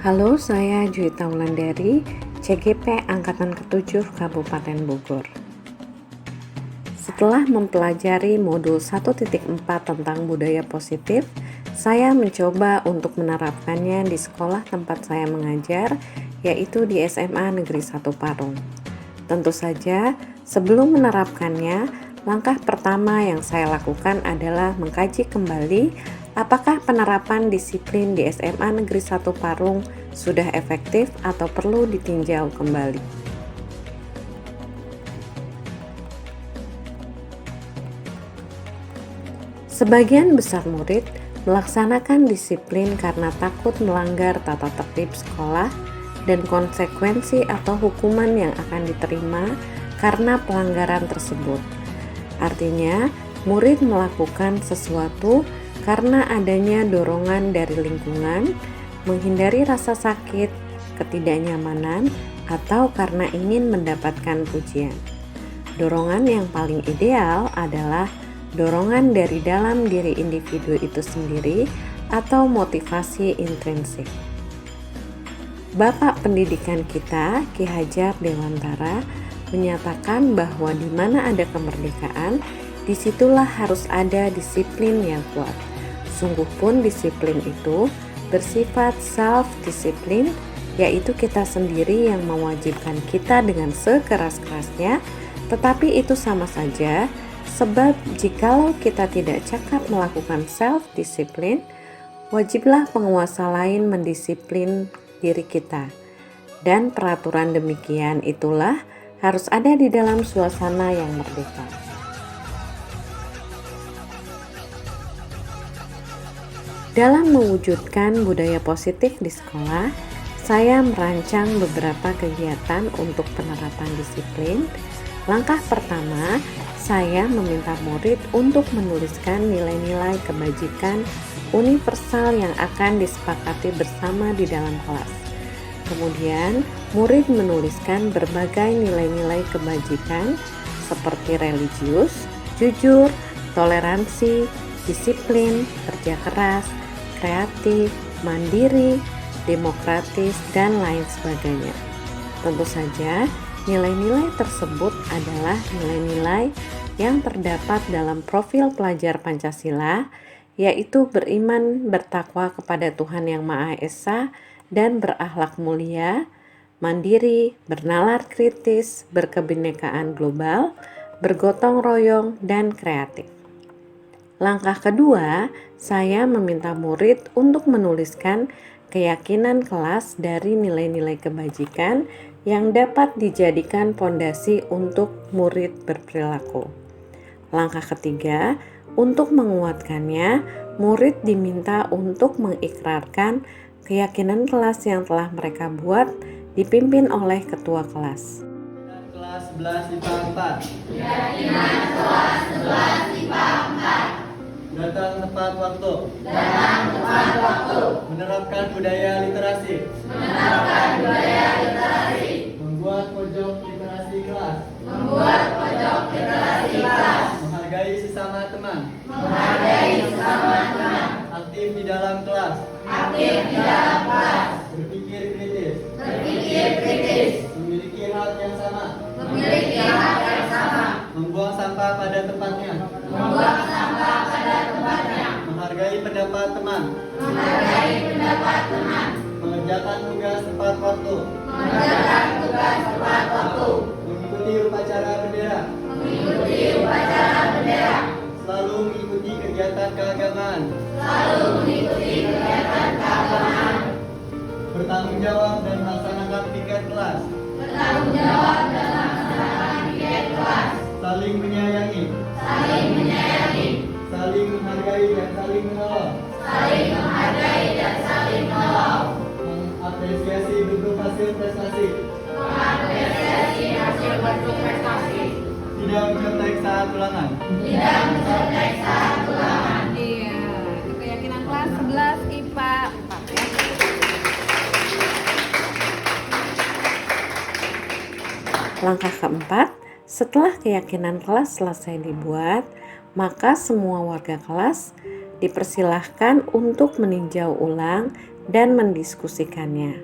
Halo, saya Juwita Wulandari, CGP Angkatan ke-7 Kabupaten Bogor. Setelah mempelajari modul 1.4 tentang budaya positif, saya mencoba untuk menerapkannya di sekolah tempat saya mengajar, yaitu di SMA Negeri 1 Parung. Tentu saja, sebelum menerapkannya, langkah pertama yang saya lakukan adalah mengkaji kembali apakah penerapan disiplin di SMA Negeri 1 Parung sudah efektif atau perlu ditinjau kembali. Sebagian besar murid melaksanakan disiplin karena takut melanggar tata tertib sekolah dan konsekuensi atau hukuman yang akan diterima karena pelanggaran tersebut. Artinya, murid melakukan sesuatu karena adanya dorongan dari lingkungan, menghindari rasa sakit, ketidaknyamanan, atau karena ingin mendapatkan pujian. Dorongan yang paling ideal adalah dorongan dari dalam diri individu itu sendiri atau motivasi intrinsik. Bapak pendidikan kita, Ki Hajar Dewantara, menyatakan bahwa di mana ada kemerdekaan, disitulah harus ada disiplin yang kuat. Sungguh pun disiplin itu bersifat self-disiplin, yaitu kita sendiri yang mewajibkan kita dengan sekeras-kerasnya, tetapi itu sama saja, sebab jikalau kita tidak cakap melakukan self-disiplin, wajiblah penguasa lain mendisiplin diri kita. Dan peraturan demikian itulah harus ada di dalam suasana yang merdeka. Dalam mewujudkan budaya positif di sekolah, saya merancang beberapa kegiatan untuk penerapan disiplin. Langkah pertama, saya meminta murid untuk menuliskan nilai-nilai kebajikan universal yang akan disepakati bersama di dalam kelas. Kemudian, murid menuliskan berbagai nilai-nilai kebajikan seperti religius, jujur, toleransi, disiplin, kerja keras, kreatif, mandiri, demokratis, dan lain sebagainya. Tentu saja, nilai-nilai tersebut adalah nilai-nilai yang terdapat dalam profil pelajar Pancasila, yaitu beriman, bertakwa kepada Tuhan Yang Maha Esa, dan berakhlak mulia, mandiri, bernalar kritis, berkebinekaan global, bergotong royong, dan kreatif. Langkah kedua, saya meminta murid untuk menuliskan keyakinan kelas dari nilai-nilai kebajikan yang dapat dijadikan pondasi untuk murid berperilaku. Langkah ketiga, untuk menguatkannya, murid diminta untuk mengikrarkan keyakinan kelas yang telah mereka buat dipimpin oleh ketua kelas. Kelas 11 IPA 4. Keyakinan kelas 11 IPA 4. Datang tepat waktu. Datang tepat waktu. Menerapkan budaya literasi. Menerapkan budaya literasi. Membuat pojok literasi kelas. Membuat pojok literasi kelas. Menghargai sesama teman. Menghargai sesama teman. Aktif di dalam kelas. Aktif di dalam kelas. Berpikir kritis. Berpikir kritis. Memiliki hak yang sama. Memiliki hak yang sama. Membuang sampah pada tempatnya. Membuang sampah pada tempatnya. Menghargai pendapat teman. Menghargai pendapat teman. Mengerjakan tugas tepat waktu. Mengerjakan tugas tepat waktu. Mengikuti upacara bendera. Mengikuti upacara bendera. Selalu mengikuti kegiatan keagamaan. Selalu mengikuti kegiatan keagamaan. Bertanggung jawab dan melaksanakan piket kelas. Bertanggung jawab dan melaksanakan piket kelas. Saling menyayangi. Saling menyayangi. Saling menghargai dan saling menolong. Saling menghargai dan saling menolong. Mengapresiasi bentuk hasil prestasi. Mengapresiasi hasil bentuk prestasi. Tidak mencontek saat ulangan. Tidak mencontek saat ulangan. Iya, itu keyakinan kelas 11 IPA 4 ya. Langkah keempat, setelah keyakinan kelas selesai dibuat, maka semua warga kelas dipersilahkan untuk meninjau ulang dan mendiskusikannya.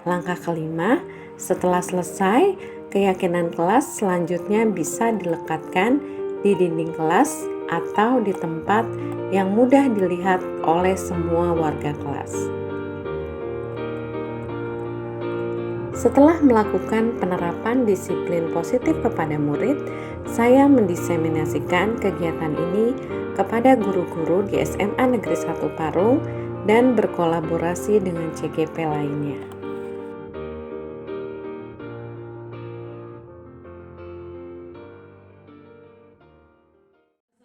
Langkah kelima, setelah selesai, keyakinan kelas selanjutnya bisa dilekatkan di dinding kelas atau di tempat yang mudah dilihat oleh semua warga kelas. Setelah melakukan penerapan disiplin positif kepada murid, saya mendiseminasikan kegiatan ini kepada guru-guru di SMA Negeri 1 Parung dan berkolaborasi dengan CGP lainnya.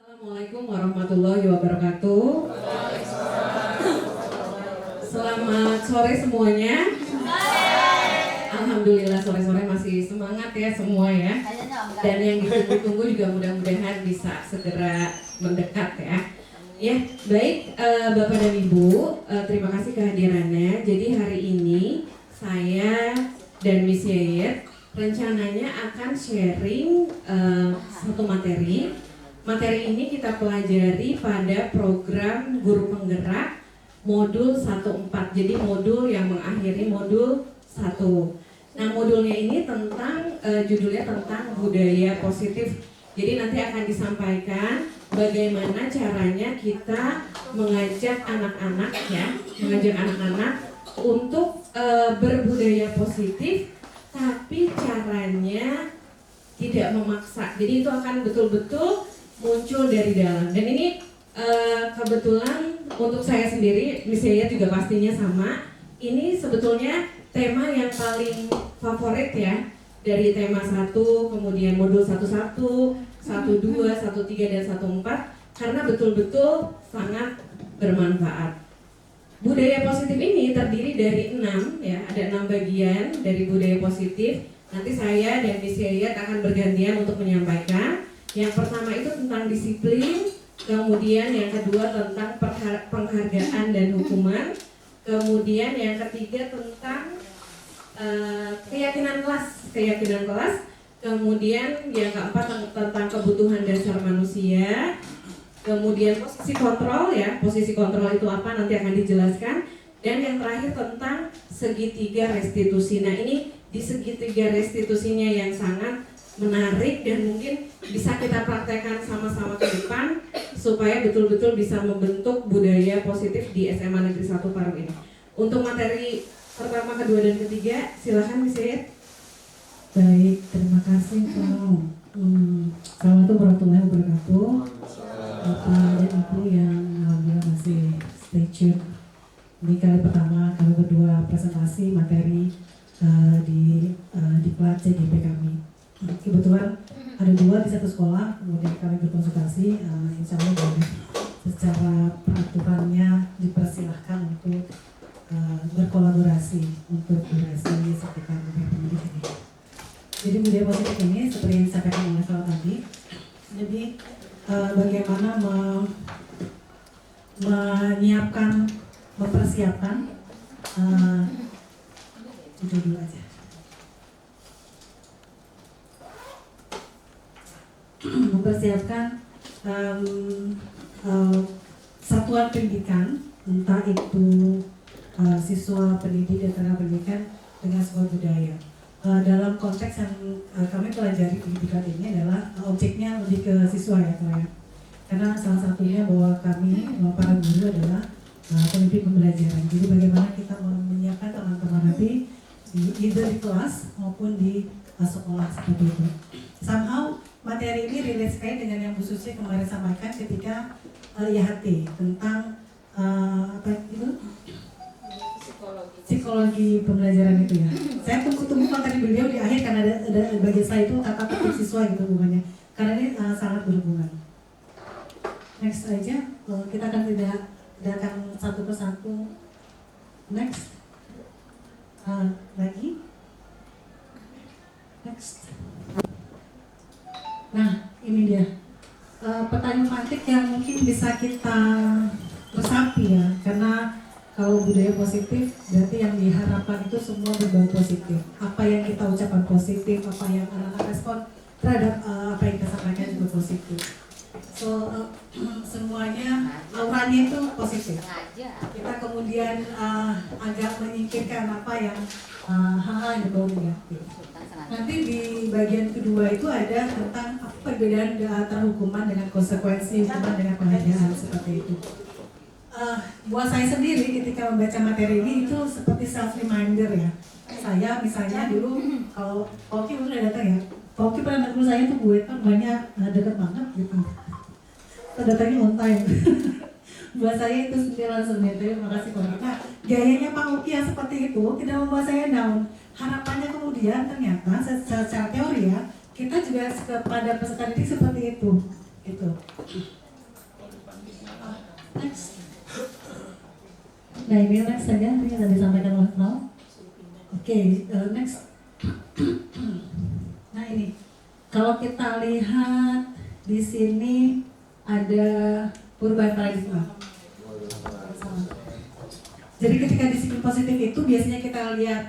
Assalamualaikum warahmatullahi wabarakatuh. Selamat sore semuanya. Alhamdulillah sore-sore masih semangat ya semua ya. Dan yang ditunggu-tunggu juga mudah-mudahan bisa segera mendekat ya. Ya, baik Bapak dan Ibu, terima kasih kehadirannya. Jadi hari ini saya dan Miss Yayet rencananya akan sharing satu materi. Materi ini kita pelajari pada program Guru Penggerak modul 14. Jadi modul yang mengakhiri modul 1. Nah, modulnya ini tentang judulnya tentang budaya positif. Jadi nanti akan disampaikan bagaimana caranya kita mengajak anak-anak untuk berbudaya positif, tapi caranya tidak memaksa. Jadi itu akan betul-betul muncul dari dalam. Dan ini kebetulan untuk saya sendiri, Miss Yaya juga pastinya sama. Ini sebetulnya tema yang paling favorit ya, dari tema 1, kemudian modul 11, 12, 13 dan 14, karena betul-betul sangat bermanfaat. Budaya positif ini terdiri dari 6 ya, ada 6 bagian dari budaya positif. Nanti saya dan Miss Yayat akan bergantian untuk menyampaikan. Yang pertama itu tentang disiplin, kemudian yang kedua tentang penghargaan dan hukuman, kemudian yang ketiga tentang keyakinan kelas, kemudian yang keempat tentang kebutuhan dasar manusia, kemudian posisi kontrol itu apa nanti akan dijelaskan, dan yang terakhir tentang segitiga restitusi. Nah, ini di segitiga restitusinya yang sangat menarik dan mungkin bisa kita praktekkan sama-sama ke depan supaya betul-betul bisa membentuk budaya positif di SMA Negeri 1 Parung ini. Untuk materi pertama, kedua, dan ketiga, silahkan Miss Yayat. Baik, terima kasih Pak. Assalamualaikum warahmatullahi wabarakatuh. Bapak dan Ibu yang alhamdulillah masih stay tune. Ini kali pertama, kali kedua presentasi materi di kelas CGP kami. Kebetulan ada 2 di satu sekolah, kemudian kami berkonsultasi, insya Allah boleh secara peraturannya dipersilahkan untuk berkolaborasi untuk durasi sekitar beberapa menit ini. Jadi budaya positif ini seperti yang disampaikan oleh Pak tadi, jadi bagaimana menyiapkan, mempersiapkan itu dulu aja. Mempersiapkan satuan pendidikan, entah itu siswa pendidik dan tenaga pendidikan dengan sebuah budaya. Dalam konteks yang kami pelajari pendidikan ini adalah objeknya lebih ke siswa ya Pak ya. Karena salah satunya bahwa kami para guru adalah pemimpin pembelajaran. Jadi bagaimana kita menyiapkan teman-teman nanti either di kelas maupun di sekolah seperti itu. Somehow materi ini relate sekali dengan yang Bu Susi kemarin sampaikan ketika IHT tentang apa itu? Psikologi pembelajaran itu ya. Saya tunggu materi beliau di akhir karena ada bagian saya itu kata kutip siswa gitu hubungannya. Karena ini sangat berhubungan. Next aja, kita akan tidakkan satu persatu. Next, lagi. Next. Nah, ini dia pertanyaan praktik yang mungkin bisa kita resapi ya, karena kalau budaya positif berarti yang diharapkan itu semua berbau positif. Apa yang kita ucapkan positif, apa yang anak-anak respon terhadap apa yang kita sampaikan juga positif. So semuanya auranya itu positif. Kita kemudian agak menyingkirkan apa yang hal-hal yang berbau negatif. Nanti di bagian kedua itu ada tentang apa perbedaan antara hukuman dengan konsekuensi, hukuman dengan penghargaan seperti itu. Buat saya sendiri ketika membaca materi ini itu seperti self reminder ya. Saya misalnya dulu kalau Poki udah datang ya. Poki pernah datang saya tuh gue kan banyak deket banget gitu. Datangnya on time. Buat saya itu sendiri langsung terima kasih Poki. Nah, gayanya Pak Oki yang seperti itu tidak membuat saya down. Harapannya kemudian ternyata secara teori ya kita juga kepada peserta didik seperti itu. Itu. Next. Nah ini next saja yang tadi disampaikan oleh Frau. Oke, next. Nah ini, kalau kita lihat di sini ada perubahan paradigma. Jadi ketika disiplin positif itu biasanya kita lihat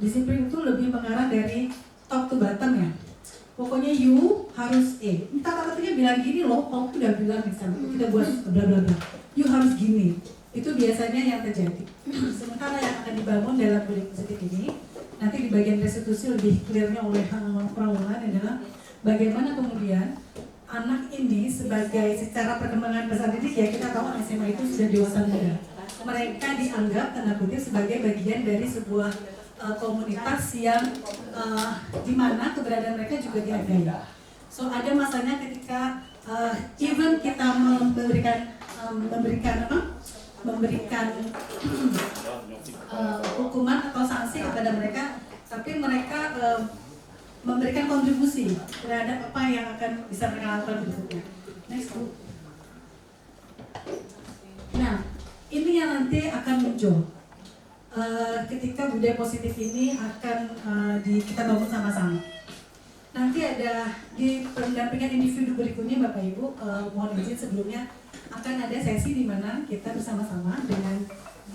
disiplin itu lebih mengarah dari top to bottom ya. Pokoknya you harus entah katanya bilang gini loh, kamu udah bilang misalnya kita buat bla bla bla. You harus gini. Itu biasanya yang terjadi. Sementara yang akan dibangun dalam budaya positif ini nanti di bagian restitusi lebih clearnya oleh Perawalan adalah bagaimana kemudian anak ini sebagai secara perkembangan peserta didik ya kita tahu SMA itu sudah dewasa muda. Mereka dianggap tanda kutip sebagai bagian dari sebuah komunitas yang di mana keberadaan mereka juga dihargai. So ada masanya ketika even kita memberikan hukuman atau sanksi kepada mereka, tapi mereka memberikan kontribusi terhadap apa yang akan bisa mereka lakukan berikutnya. Next Bu. Nah, ini yang nanti akan muncul ketika budaya positif ini akan kita bangun sama-sama. Nanti ada di pendampingan individu berikutnya Bapak Ibu, mohon izin sebelumnya akan ada sesi di mana kita bersama-sama dengan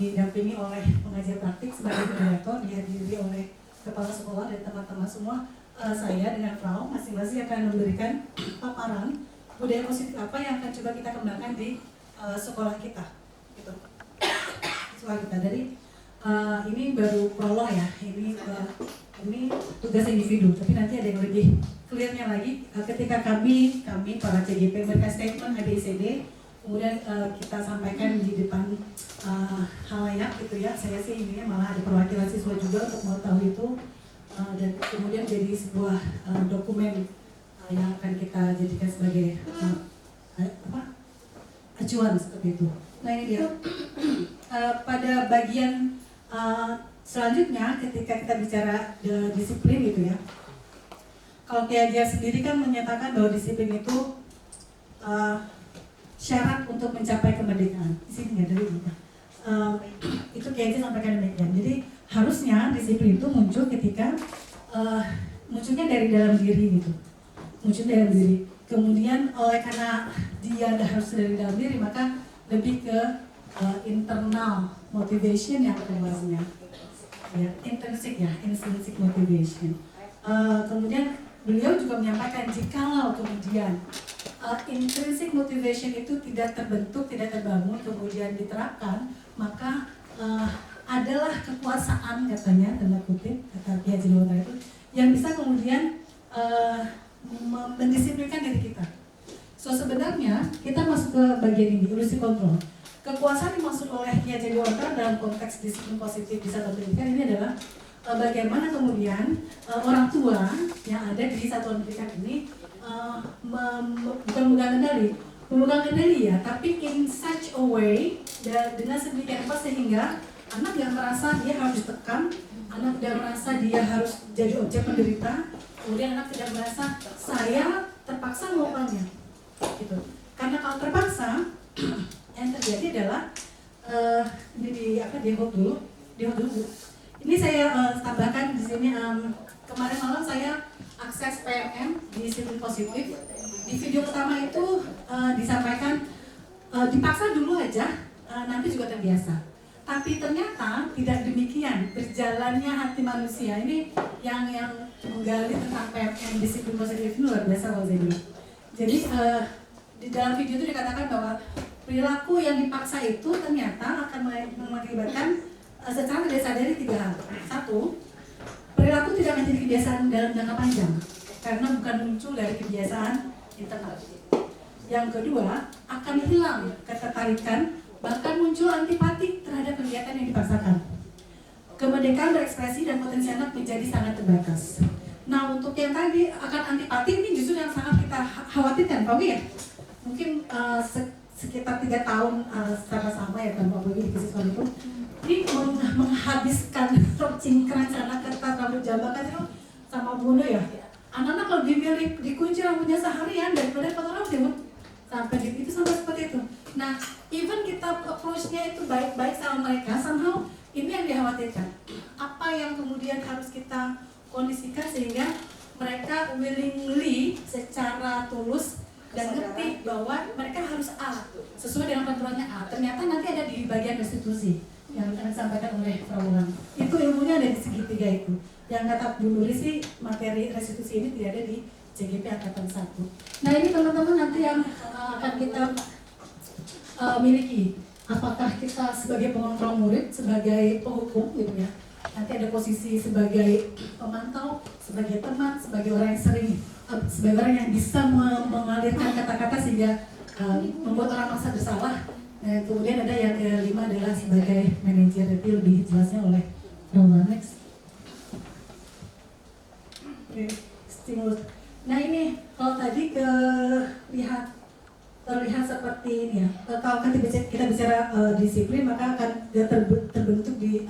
didampingi oleh pengajar praktik sebagai moderator, dihadiri oleh kepala sekolah dan teman-teman semua. Saya dengan Frau masing-masing akan memberikan paparan budaya positif apa yang akan coba kita kembangkan di sekolah kita. Gitu. Sekolah kita dari ini baru prolog ya, ini tugas individu, tapi nanti ada yang lebih clearnya lagi ketika kami para CGP memberikan statement ABCD, kemudian kita sampaikan di depan halayak gitu ya. Saya sih ininya malah ada perwakilan siswa juga untuk mengetahui itu dan kemudian jadi sebuah dokumen yang akan kita jadikan sebagai acuan seperti itu. Nah ini dia pada bagian selanjutnya ketika kita bicara disiplin gitu ya. Kalau Kiai Hajar sendiri kan menyatakan bahwa disiplin itu syarat untuk mencapai kemerdekaan. Di sini nggak dari itu Kiai Hajar sampaikan demikian. Jadi harusnya disiplin itu muncul ketika munculnya dari dalam diri gitu. Muncul dari dalam diri. Kemudian karena dia harus dari dalam diri maka lebih ke internal motivation yang keluarnya. Ya, intrinsic motivation. Kemudian beliau juga menyampaikan jikalau kemudian intrinsic motivation itu tidak terbentuk, tidak terbangun, kemudian diterapkan, maka adalah kekuasaan katanya, tanda kutip, kata Kiai Haji Lewantara itu, yang bisa kemudian mendisiplinkan diri kita. So sebenarnya kita masuk ke bagian ini, ilusi kontrol. Kekuasaan yang dimaksud oleh Kiai Haji Lewantara dalam konteks disiplin positif di satuan pendidikan ini adalah bagaimana kemudian orang tua yang ada di satuan pendidikan ini bukan memegang kendali ya, tapi in such a way dengan sedemikian rupa sehingga anak tidak merasa dia harus ditekan, anak tidak merasa dia harus jadi objek penderita, kemudian anak tidak merasa saya terpaksa melakukannya, gitu. Karena kalau terpaksa yang terjadi adalah di hold dulu. Ini saya tambahkan di sini kemarin malam saya akses PMM di disiplin positif. Di video pertama itu disampaikan dipaksa dulu aja, nanti juga terbiasa. Tapi ternyata tidak demikian berjalannya hati manusia. Ini yang menggali tentang PMM disiplin positif ini luar biasa loh jadi. Jadi di dalam video itu dikatakan bahwa perilaku yang dipaksa itu ternyata akan mengakibatkan secara tidak sadari 3 hal. 1, perilaku tidak menjadi kebiasaan dalam jangka panjang karena bukan muncul dari kebiasaan internal. Yang kedua, akan hilang ketertarikan, bahkan muncul antipati terhadap kegiatan yang dipaksakan. Kemerdekaan berekspresi dan potensi anak menjadi sangat terbatas. Nah, untuk yang tadi akan antipati ini justru yang sangat kita khawatirkan, Pak Wi ya. Mungkin sekitar 3 tahun sama-sama ya kan Pak Wi di siswa itu. Ini menghabiskan cingkrang sana ketat rambut jambakan itu sama bunuh ya. Anak-anak kalau dikunci rambutnya seharian daripada potong rambut sampai itu sampai seperti itu. Nah, even kita approach-nya itu baik-baik sama mereka, somehow ini yang dikhawatirkan. Apa yang kemudian harus kita kondisikan sehingga mereka willingly secara tulus dan ngerti bahwa mereka harus A sesuai dengan peraturannya A. Ternyata nanti ada di bagian restitusi yang akan disampaikan oleh Frau Wulan. Itu ilmunya ada di segitiga itu. Yang kata Bu Nuri sih materi restitusi ini tidak ada di CGP Angkatan 1. Nah ini teman-teman nanti yang akan kita miliki. Apakah kita sebagai pengontrol murid, sebagai penghukum gitu ya. Nanti ada posisi sebagai pemantau, sebagai teman, sebagai orang yang sering, sebagai orang yang bisa mengalirkan kata-kata sehingga membuat orang merasa bersalah. Nah, kemudian ada yang kelima adalah sebagai manajer, itu lebih jelasnya oleh Roland Next. Oke, stimulus. Nah ini kalau tadi terlihat seperti ini ya. Kalau kita bicara disiplin maka akan terbentuk di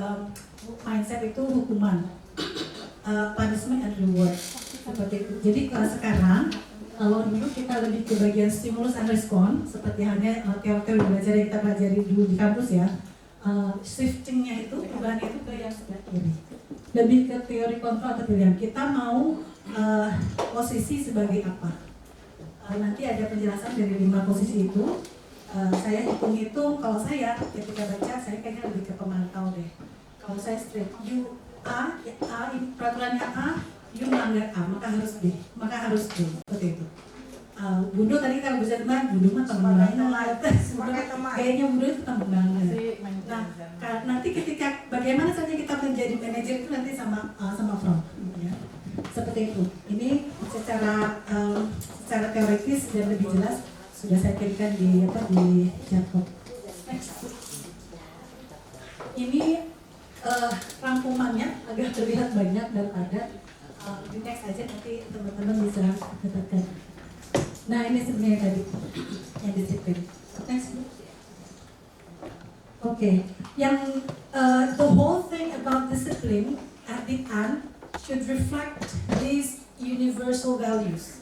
mindset itu hukuman, punishment and reward seperti itu. Jadi kalau sekarang kalau dulu kita lebih ke bagian stimulus and response seperti hanya teori-teori belajar yang kita pelajari dulu di kampus ya. Shiftingnya itu perubahan itu ke yang sebelah kiri, lebih ke teori kontrol atau pilihan. Kita mau posisi sebagai apa? Nanti ada penjelasan dari 5 posisi itu. Saya hitung-hitung, kalau saya ketika baca saya kayaknya lebih ke pemantau deh. Kalau saya straight, you A, peraturannya A, you melanggar A, maka harus B, seperti itu. Bundu tadi kita bisa teman, Bundu mah teman banget. Kayaknya Bundu itu teman banget. Nah, nanti ketika bagaimana saja kita menjadi manajer itu nanti sama Prof. Ya. Seperti itu. Ini secara teoritis dan lebih jelas sudah saya kirimkan di Jacob. Next. Ini rangkumannya agak terlihat banyak dan padat. Di next aja nanti teman-teman bisa dapatkan. Nah ini sebenarnya tadi yang disiplin. Next. Okay. Yang the whole thing about discipline at the end should reflect these universal values.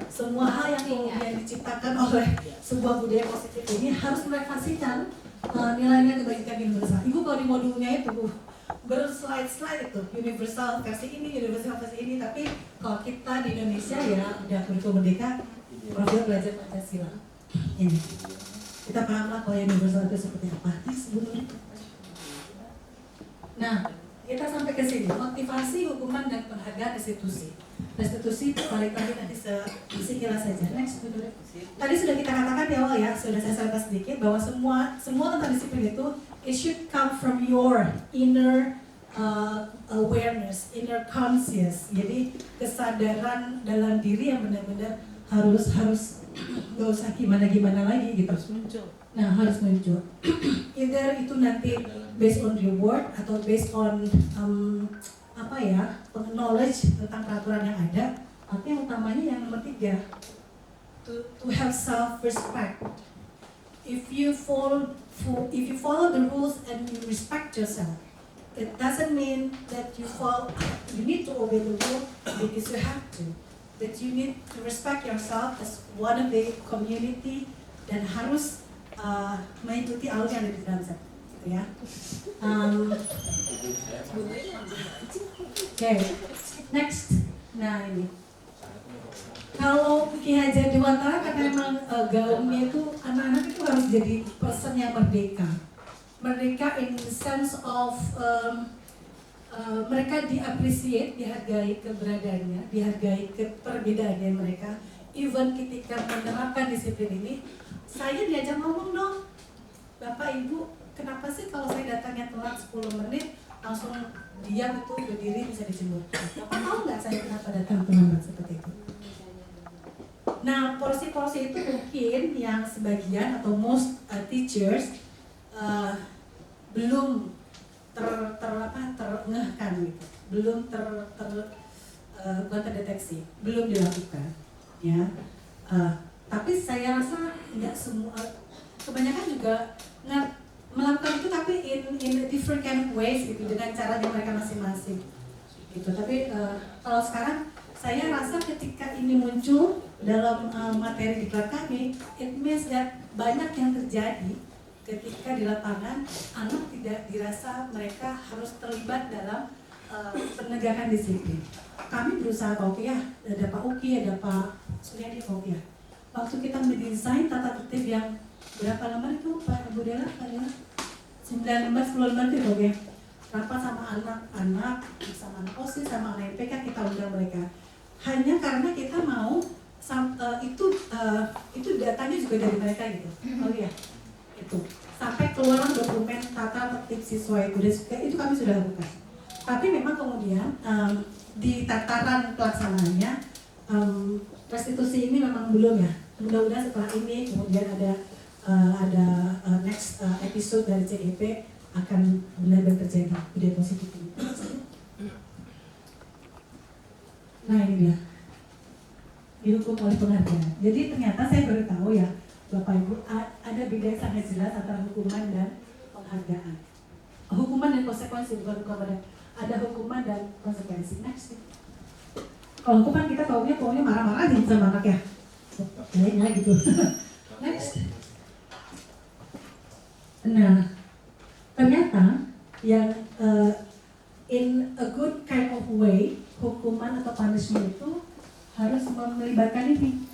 Semua hal yang kemudian diciptakan oleh sebuah budaya positif ini harus merefleksikan nilai-nilai kebajikan universal. Ibu kalau di modulnya itu berslide-slide itu universal versi ini, universal versi ini. Tapi kalau kita di Indonesia ya udah kurikulum merdeka, profil belajar Pancasila. Ini kita pahamlah kalau universal itu seperti apa. Sebelumnya. Nah, kita sampai ke sini, motivasi, hukuman, dan penghargaan restitusi. Restitusi balik lagi nanti sekilas saja. Next, tadi sudah kita katakan di awal ya, sudah saya sampaikan sedikit bahwa semua tentang disiplin itu it should come from your inner awareness, inner conscious. Jadi kesadaran dalam diri yang benar-benar harus nggak usah gimana lagi gitu. Harus muncul. Nah harus muncul. Either itu nanti based on reward atau based on knowledge tentang peraturan yang ada. Tapi yang utamanya yang nomor 3, to have self-respect. If you follow the rules and you respect yourself, it doesn't mean that you need to obey the rule because you have to. That you need to respect yourself as one of the community dan harus mengikuti alur yang ada di dalam set, gitu ya. Okay, next. Nah ini, kalau Ki Hajar Dewantara karena memang gaungnya itu anak-anak itu harus jadi person yang merdeka. Merdeka in the sense of mereka diapresiasi, dihargai keberadaannya, dihargai keperbedaannya mereka. even ketika menerapkan disiplin ini, saya diajak ngomong dong, Bapak Ibu, kenapa sih kalau saya datangnya telat 10 menit langsung diam itu berdiri bisa dijemur? Bapak tahu nggak saya kenapa datang terlambat seperti itu? Nah, porsi-porsi itu mungkin yang sebagian atau most teachers belum terengahkan gitu, belum bukan terdeteksi, belum dilakukan, ya. Tapi saya rasa nggak semua, kebanyakan juga melakukan itu tapi in a different kind of ways gitu, dengan caranya mereka masing-masing gitu. Tapi kalau sekarang saya rasa ketika ini muncul dalam materi diklat kami, it means that banyak yang terjadi ketika di lapangan anak tidak dirasa mereka harus terlibat dalam penegakan disiplin. Kami berusaha Kopiah, ada Pak Uki, ada Pak Suryadi Kopiah. Waktu kita mendesain tata tertib yang berapa lembar itu Pak Ibu Dela, 9 lembar, 10 lembar itu Kopiah. Rapat sama anak-anak, sama anak OSIS, sama anak MPK, kita undang mereka. Hanya karena kita mau itu datanya juga dari mereka gitu. Oh iya, itu sampai keluar dokumen tata tertib siswa itu kami sudah lakukan. Tapi memang kemudian di tataran pelaksanaannya restitusi ini memang belum ya. Mudah-mudahan setelah ini kemudian ada next episode dari CEP akan benar-benar terjadi budaya positif ini. Nah ini dia, dihukum oleh penghargaan. Jadi ternyata saya baru tahu ya, Bapak Ibu, ada beda yang sangat jelas antara hukuman dan penghargaan. Hukuman dan konsekuensi, bukan hukuman, ada hukuman dan konsekuensi. Next. Kalau hukuman kita taunya pokoknya marah-marah aja sama anak ya. Kayaknya gitu. Next. Nah, ternyata yang in a good kind of way, hukuman atau punishment itu harus melibatkan ini,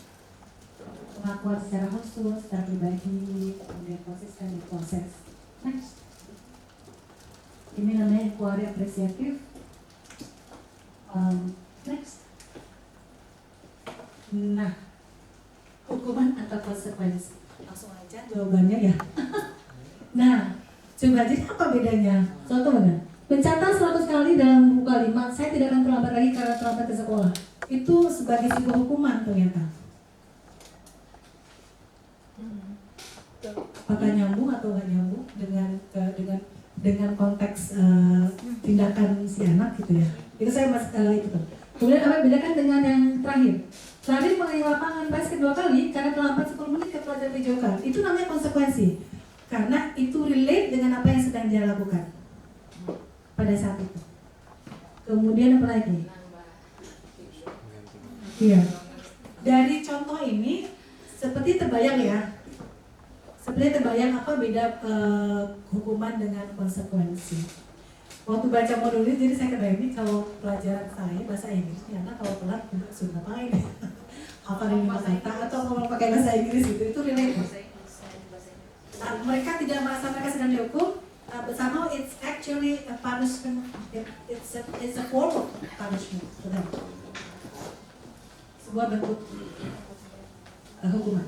pengakuan secara khusus, secara pribadi, kemudian konsisten di proses. Next. Ini namanya inquiry apresiatif. Next. Nah, hukuman atau konsekuensi. Langsung aja jawabannya ya. Nah, coba jadi apa bedanya? Contoh mana? Mencatat 100 kali dalam buku kalimat, saya tidak akan terlambat lagi karena terlambat ke sekolah. Itu sebagai sebuah hukuman ternyata. Apakah nyambung atau nggak nyambung dengan konteks tindakan si anak gitu ya? Itu saya masih itu tuh. Kemudian apa bedakan dengan yang terakhir? Terakhir mengenai lapangan basket 2 kali karena terlambat 10 menit ke pelajaran dijauhkan. Itu namanya konsekuensi. Karena itu relate dengan apa yang sedang dia lakukan pada saat itu. Kemudian apa lagi? Iya. Dari contoh ini seperti terbayang ya. Seperti terbayang apa beda hukuman dengan konsekuensi. Waktu baca modul ini jadi saya kebayang kalau pelajaran saya bahasa Inggris ternyata kalau telat sudah ngapain? Apa yang kata atau kalau pakai bahasa Inggris itu relate. Mereka tidak merasa mereka sedang dihukum, but somehow it's actually a punishment. It's a form of punishment for them. Sebuah bentuk hukuman.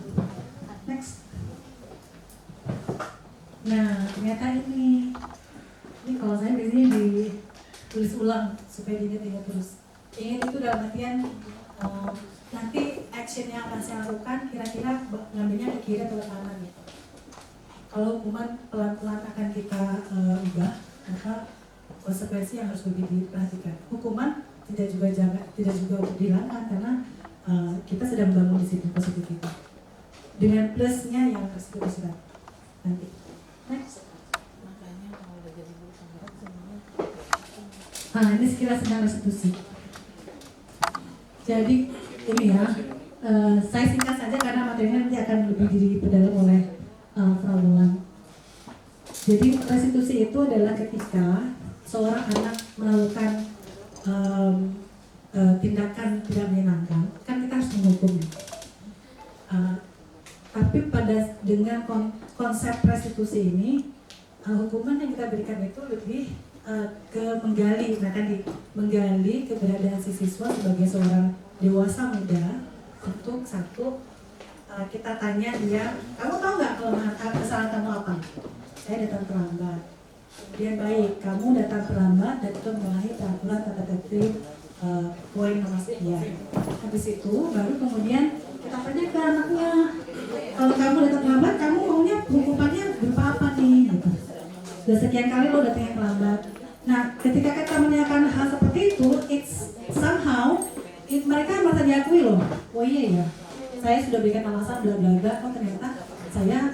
Next. Nah, ternyata ini kalau saya biasanya ditulis ulang supaya diingat terus. Ingat itu dalam artian nanti action yang akan saya lakukan kira-kira ngambilnya ke kiri atau ke kanan ya. Kalau hukuman pelan-pelan akan kita ubah, maka konsekuensi yang harus lebih diperhatikan. Hukuman tidak juga untuk dihilangkan karena kita sedang membangun disiplin positif itu. Dengan plusnya yang harus kita sudah nanti. Next. Ini sekilas tentang restitusi. Jadi ini ya, saya singkat saja karena materinya nanti akan lebih diperdalam oleh Frau Wulan. Jadi restitusi itu adalah ketika seorang anak melakukan tindakan tidak menyenangkan, kan kita harus menghukumnya. Tapi dengan konsep restitusi ini, hukuman yang kita berikan itu lebih ke menggali keberadaan si siswa sebagai seorang dewasa muda satu, kita tanya dia, kamu tahu nggak kesalahan kamu apa? Saya datang terlambat. Kemudian baik, kamu datang terlambat dan itu menyalahi peraturan tata tertib poin nomor sekian. Habis itu baru kemudian kita tanya ke anaknya, kalau kamu datang terlambat, kamu maunya hukumannya berupa apa nih? Gitu. Sudah sekian kali lo datangnya terlambat. Nah, ketika kita menanyakan hal seperti itu, it's somehow mereka merasa diakui loh. Oh iya ya, saya sudah berikan alasan bla bla bla. Oh ternyata saya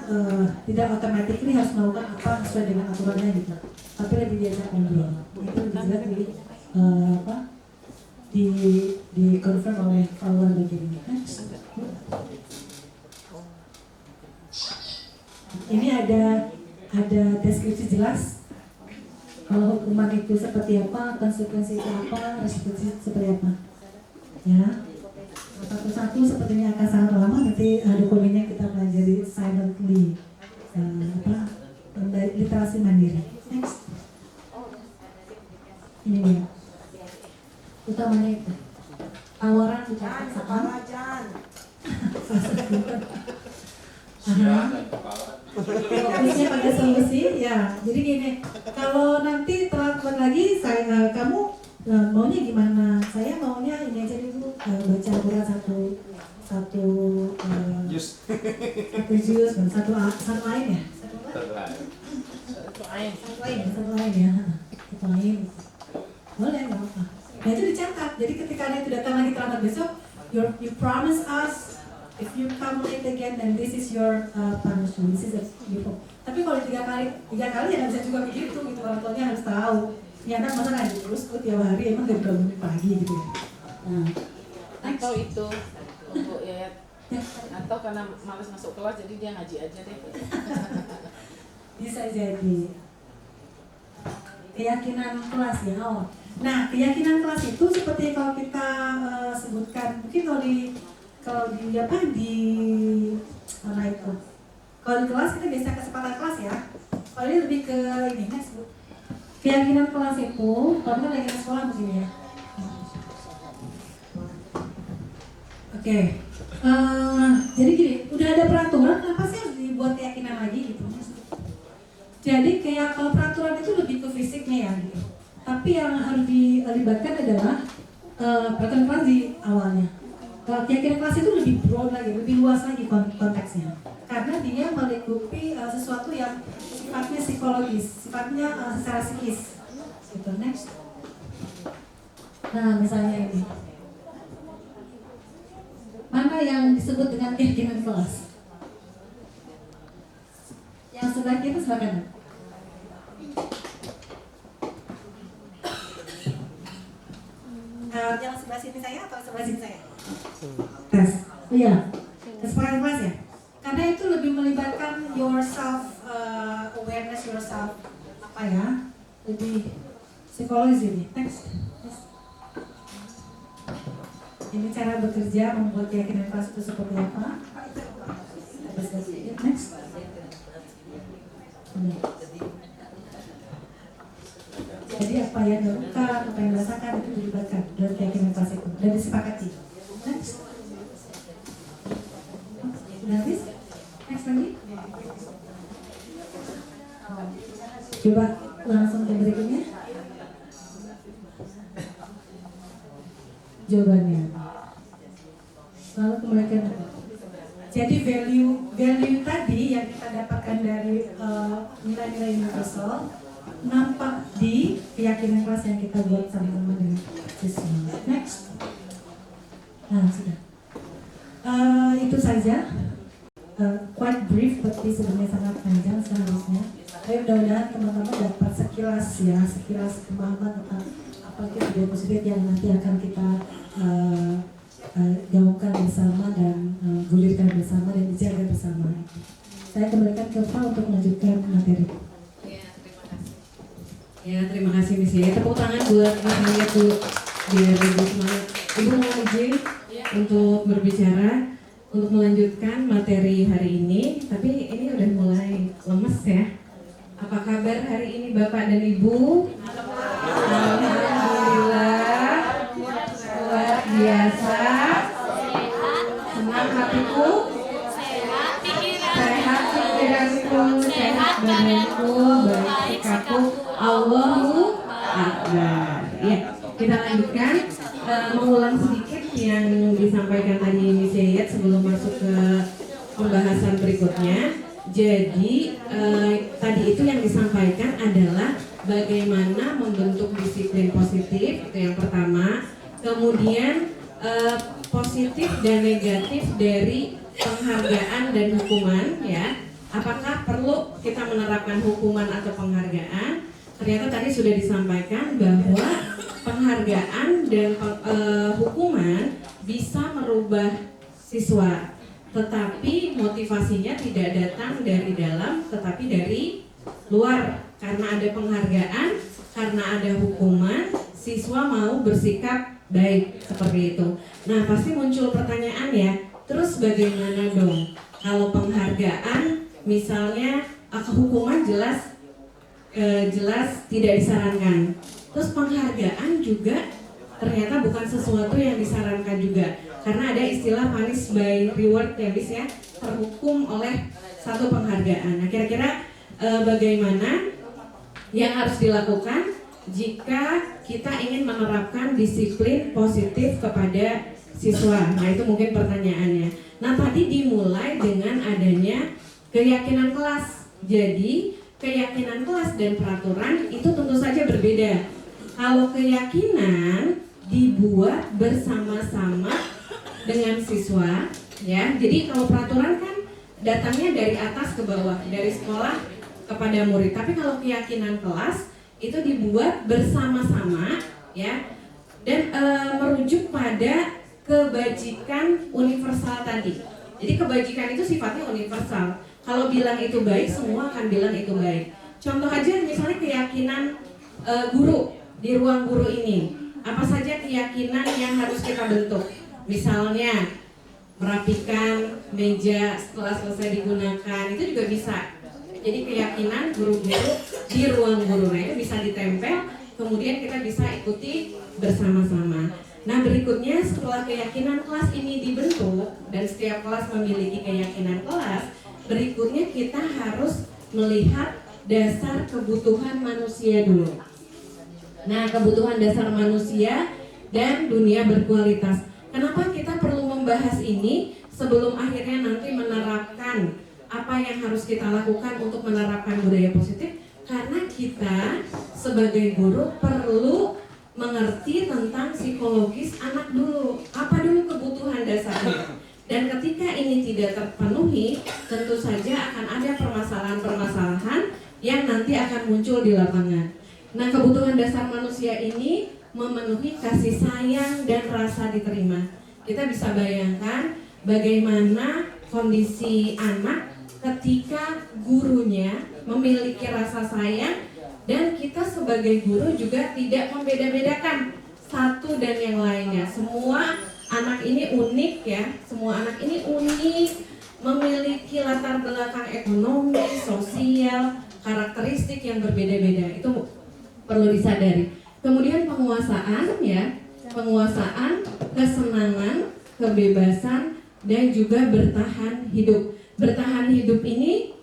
tidak otomatis harus melakukan apa sesuai dengan aturannya gitu. Tapi lebih diajak ngobrol. Itu lebih jelas di confirm oleh follower begini. Ini ada deskripsi jelas kalau hukuman itu seperti apa, konsekuensi itu apa, restitusi seperti apa. Ya, satu-satu sepertinya akan sangat lama. Nanti dokumennya kita pelajari silently, literasi mandiri. Next, ini dia. Utamanya itu tawaran ucapan salam. Fokusnya pada solusi, ya. Jadi gini, kalau nanti telat lagi, kamu maunya gimana? Saya maunya ini aja dulu, baca Al-Quran satu juz, satu lain ya, satu lain, boleh nggak apa? Nah itu dicatat. Jadi ketika ada itu datang lagi terlambat besok, you promise us if you come late again, then this is your punishment. This is a beautiful. Tapi kalau tiga kali ya nggak bisa juga begitu gitu. Orang tuanya harus tahu. Ini anak masa ngaji terus tiap hari emang dari bangun pagi gitu ya. Nah, atau itu untuk ya atau karena malas masuk kelas jadi dia ngaji aja deh. Bisa jadi. Keyakinan kelas ya. Oh. Nah, keyakinan kelas itu seperti kalau kita sebutkan, mungkin kalau di mana itu? Kalau di kelas kita biasa kesepakatan kelas ya. Kalau ini lebih ke ini, sebut. Keyakinan kelas itu, kalau kita lagi ke sekolah mungkin ya. Oke. Jadi gini, udah ada peraturan, kenapa sih harus dibuat keyakinan lagi gitu? Jadi kayak kalau peraturan itu lebih ke fisiknya ya gitu. Tapi yang harus dilibatkan adalah peraturan kelas di awalnya. Keyakinan kelas itu lebih broad lagi, lebih luas lagi konteksnya. Karena dia melingkupi sesuatu yang sifatnya psikologis, sifatnya secara psikis. Gitu, next. Nah, misalnya ini. Mana yang disebut dengan keyakinan kelas? Yang sebelah kiri sebelah kanan. Yang sebelah sini saya atau sebelah sini saya? Tes. Oh iya. Kesepakatan kelas ya. Karena itu lebih melibatkan yourself awareness, yourself apa ya? Lebih psikologis ini. Next. Ini cara bekerja membuat keyakinan kelas itu seperti apa? Next. Jadi apa yang dilakukan, apa yang dirasakan itu dilibatkan dalam keyakinan kelas itu dan disepakati. Next. Udah habis? Next lagi. Coba langsung ke berikutnya. Jawabannya. Lalu kembalikan. Jadi value tadi yang kita dapatkan dari nilai-nilai universal nampak di keyakinan kelas yang kita buat sama-sama dengan siswa. Next. Nah, sudah. Itu saja. Quite brief, tapi sebenarnya sangat panjang seharusnya. Tapi mudah-mudahan teman-teman dapat sekilas pemahaman tentang apa itu budaya positif yang nanti akan kita gaungkan bersama dan gulirkan bersama dan dijaga bersama. Saya kembalikan ke Pak untuk melanjutkan materi. Ya, terima kasih Miss ya. Tepuk tangan buat Miss tuh biar lebih semangat. Ibu mau izin untuk berbicara untuk melanjutkan materi hari ini, tapi ini udah mulai lemes ya. Apa kabar hari ini Bapak dan Ibu? Alhamdulillah luar biasa. hatiku, sehat pikiran, sehat pikiranku, sehat badanku, baik sikapku. Allahu Akbar. Ya, kita lanjutkan mengulang sedikit yang disampaikan tadi Miss Yayat sebelum masuk ke pembahasan berikutnya. Jadi tadi itu yang disampaikan adalah bagaimana membentuk disiplin positif, itu yang pertama. Kemudian positif dan negatif dari penghargaan dan hukuman, ya. Apakah perlu kita menerapkan hukuman atau penghargaan? Ternyata tadi sudah disampaikan bahwa penghargaan dan hukuman bisa merubah siswa, tetapi motivasinya tidak datang dari dalam, tetapi dari luar. Karena ada penghargaan, karena ada hukuman, siswa mau bersikap baik, seperti itu. Nah, pasti muncul pertanyaan ya, terus bagaimana dong? Kalau penghargaan, misalnya hukuman jelas tidak disarankan. Terus penghargaan juga ternyata bukan sesuatu yang disarankan juga, karena ada istilah punish by reward ya bis ya, terhukum oleh satu penghargaan. Nah, kira-kira bagaimana yang harus dilakukan jika kita ingin menerapkan disiplin positif kepada siswa? Nah, itu mungkin pertanyaannya. Nah, tadi dimulai dengan adanya keyakinan kelas. Jadi keyakinan kelas dan peraturan itu tentu saja berbeda. Kalau keyakinan dibuat bersama-sama dengan siswa, ya. Jadi kalau peraturan kan datangnya dari atas ke bawah, dari sekolah kepada murid. Tapi kalau keyakinan kelas itu dibuat bersama-sama, ya, dan merujuk pada kebajikan universal tadi. Jadi kebajikan itu sifatnya universal. Kalau bilang itu baik, semua akan bilang itu baik. Contoh aja misalnya keyakinan guru di ruang guru ini. Apa saja keyakinan yang harus kita bentuk? Misalnya merapikan meja setelah selesai digunakan, itu juga bisa. Jadi keyakinan guru-guru di ruang guru, nah itu bisa ditempel, kemudian kita bisa ikuti bersama-sama. Nah, berikutnya setelah keyakinan kelas ini dibentuk dan setiap kelas memiliki keyakinan kelas, berikutnya kita harus melihat dasar kebutuhan manusia dulu. Nah, kebutuhan dasar manusia dan dunia berkualitas. Kenapa kita perlu membahas ini sebelum akhirnya nanti menerapkan apa yang harus kita lakukan untuk menerapkan budaya positif? Karena kita sebagai guru perlu mengerti tentang psikologis anak dulu. Apa dulu kebutuhan dasarnya? Dan ketika ini tidak terpenuhi, tentu saja akan ada permasalahan-permasalahan yang nanti akan muncul di lapangan. Nah, kebutuhan dasar manusia ini memenuhi kasih sayang dan rasa diterima. Kita bisa bayangkan bagaimana kondisi anak ketika gurunya memiliki rasa sayang, dan kita sebagai guru juga tidak membeda-bedakan satu dan yang lainnya. Semua anak ini unik ya, semua anak ini unik, memiliki latar belakang ekonomi, sosial, karakteristik yang berbeda-beda. Itu perlu disadari. Kemudian penguasaan ya, penguasaan, kesenangan, kebebasan, dan juga bertahan hidup. Bertahan hidup ini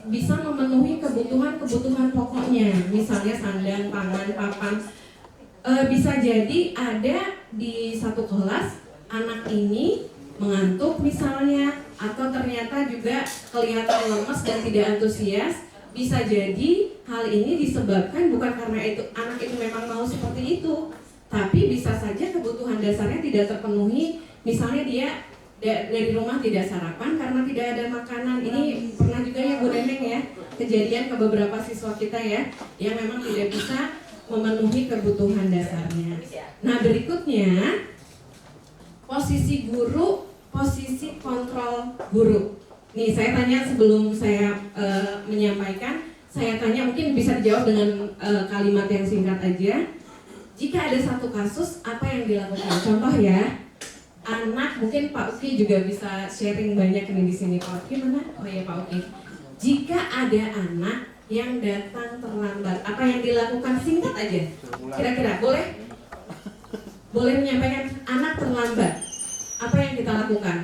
bisa memenuhi kebutuhan pokoknya, misalnya sandang, pangan, papan. Bisa jadi ada di satu kelas anak ini mengantuk misalnya, atau ternyata juga kelihatan lemes dan tidak antusias. Bisa jadi hal ini disebabkan bukan karena itu anak itu memang mau seperti itu, tapi bisa saja kebutuhan dasarnya tidak terpenuhi. Misalnya dia dari rumah tidak sarapan karena tidak ada makanan. Ini pernah juga ya Bu Neneng ya, kejadian ke beberapa siswa kita ya, yang memang tidak bisa memenuhi kebutuhan dasarnya. Nah, berikutnya posisi guru, posisi kontrol guru. Nih, saya tanya sebelum saya menyampaikan, saya tanya mungkin bisa dijawab dengan kalimat yang singkat aja. Jika ada satu kasus, apa yang dilakukan? Contoh ya, anak, mungkin Pak Uki juga bisa sharing banyak ini di sini. Pak Uki mana? Oh ya Pak Uki. Jika ada anak yang datang terlambat, apa yang dilakukan? Singkat aja. Kira-kira boleh? Boleh menyampaikan anak terlambat. Apa yang kita lakukan?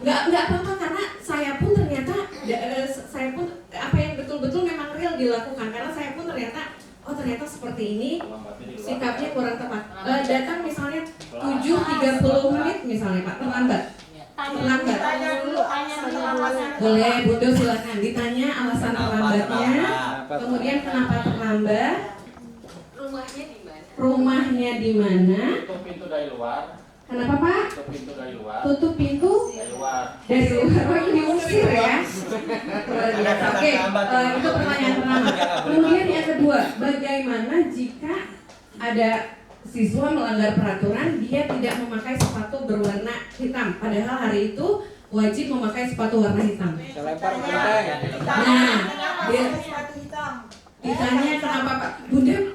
nggak apa-apa karena saya pun ternyata apa yang betul-betul memang real dilakukan karena saya pun ternyata ternyata seperti ini sikapnya kurang tepat. Datang misalnya 7.30 menit misalnya Pak, terlambat. Boleh Bunda silakan ditanya alasan terlambatnya, kemudian kenapa terlambat, rumahnya di mana, Tutup pintu dari luar. kenapa Pak? Tutup pintu dari luar. Tutup pintu Dari luar. dari luar, oh diusir ya. Luar biasa. Oke, itu pertanyaan pertama. Kemudian yang kedua, bagaimana jika ada siswa melanggar peraturan, dia tidak memakai sepatu berwarna hitam, padahal hari itu wajib memakai sepatu warna hitam. Nah, dia ditanya kenapa Pak?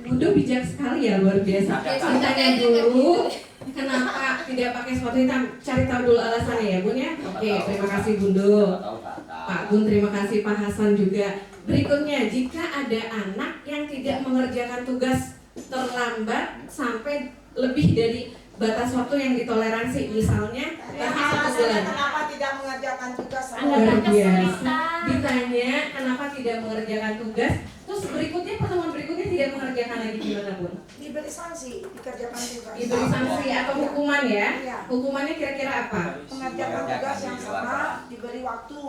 Bunda bijak sekali ya, luar biasa. Ditanya dulu kenapa tidak pakai sepatu hitam, cari tahu dulu alasannya ya Bun ya. Oke, terima kasih Bunda. Pak Bun, terima kasih Pak Hasan juga. Berikutnya, jika ada anak yang tidak mengerjakan tugas terlambat sampai lebih dari batas waktu yang ditoleransi, misalnya bahkan 1 bulan. Kenapa tidak mengerjakan tugas? Luar biasa. Ditanya kenapa tidak mengerjakan tugas, terus berikutnya pertemuan berikutnya tidak mengerjakan lagi, gimana Bun? Diberi sanksi, dikerjakan tugas. Diberi sanksi atau hukuman ya? Iya. Hukumannya kira-kira apa? Mengerjakan tugas yang sama, diberi waktu.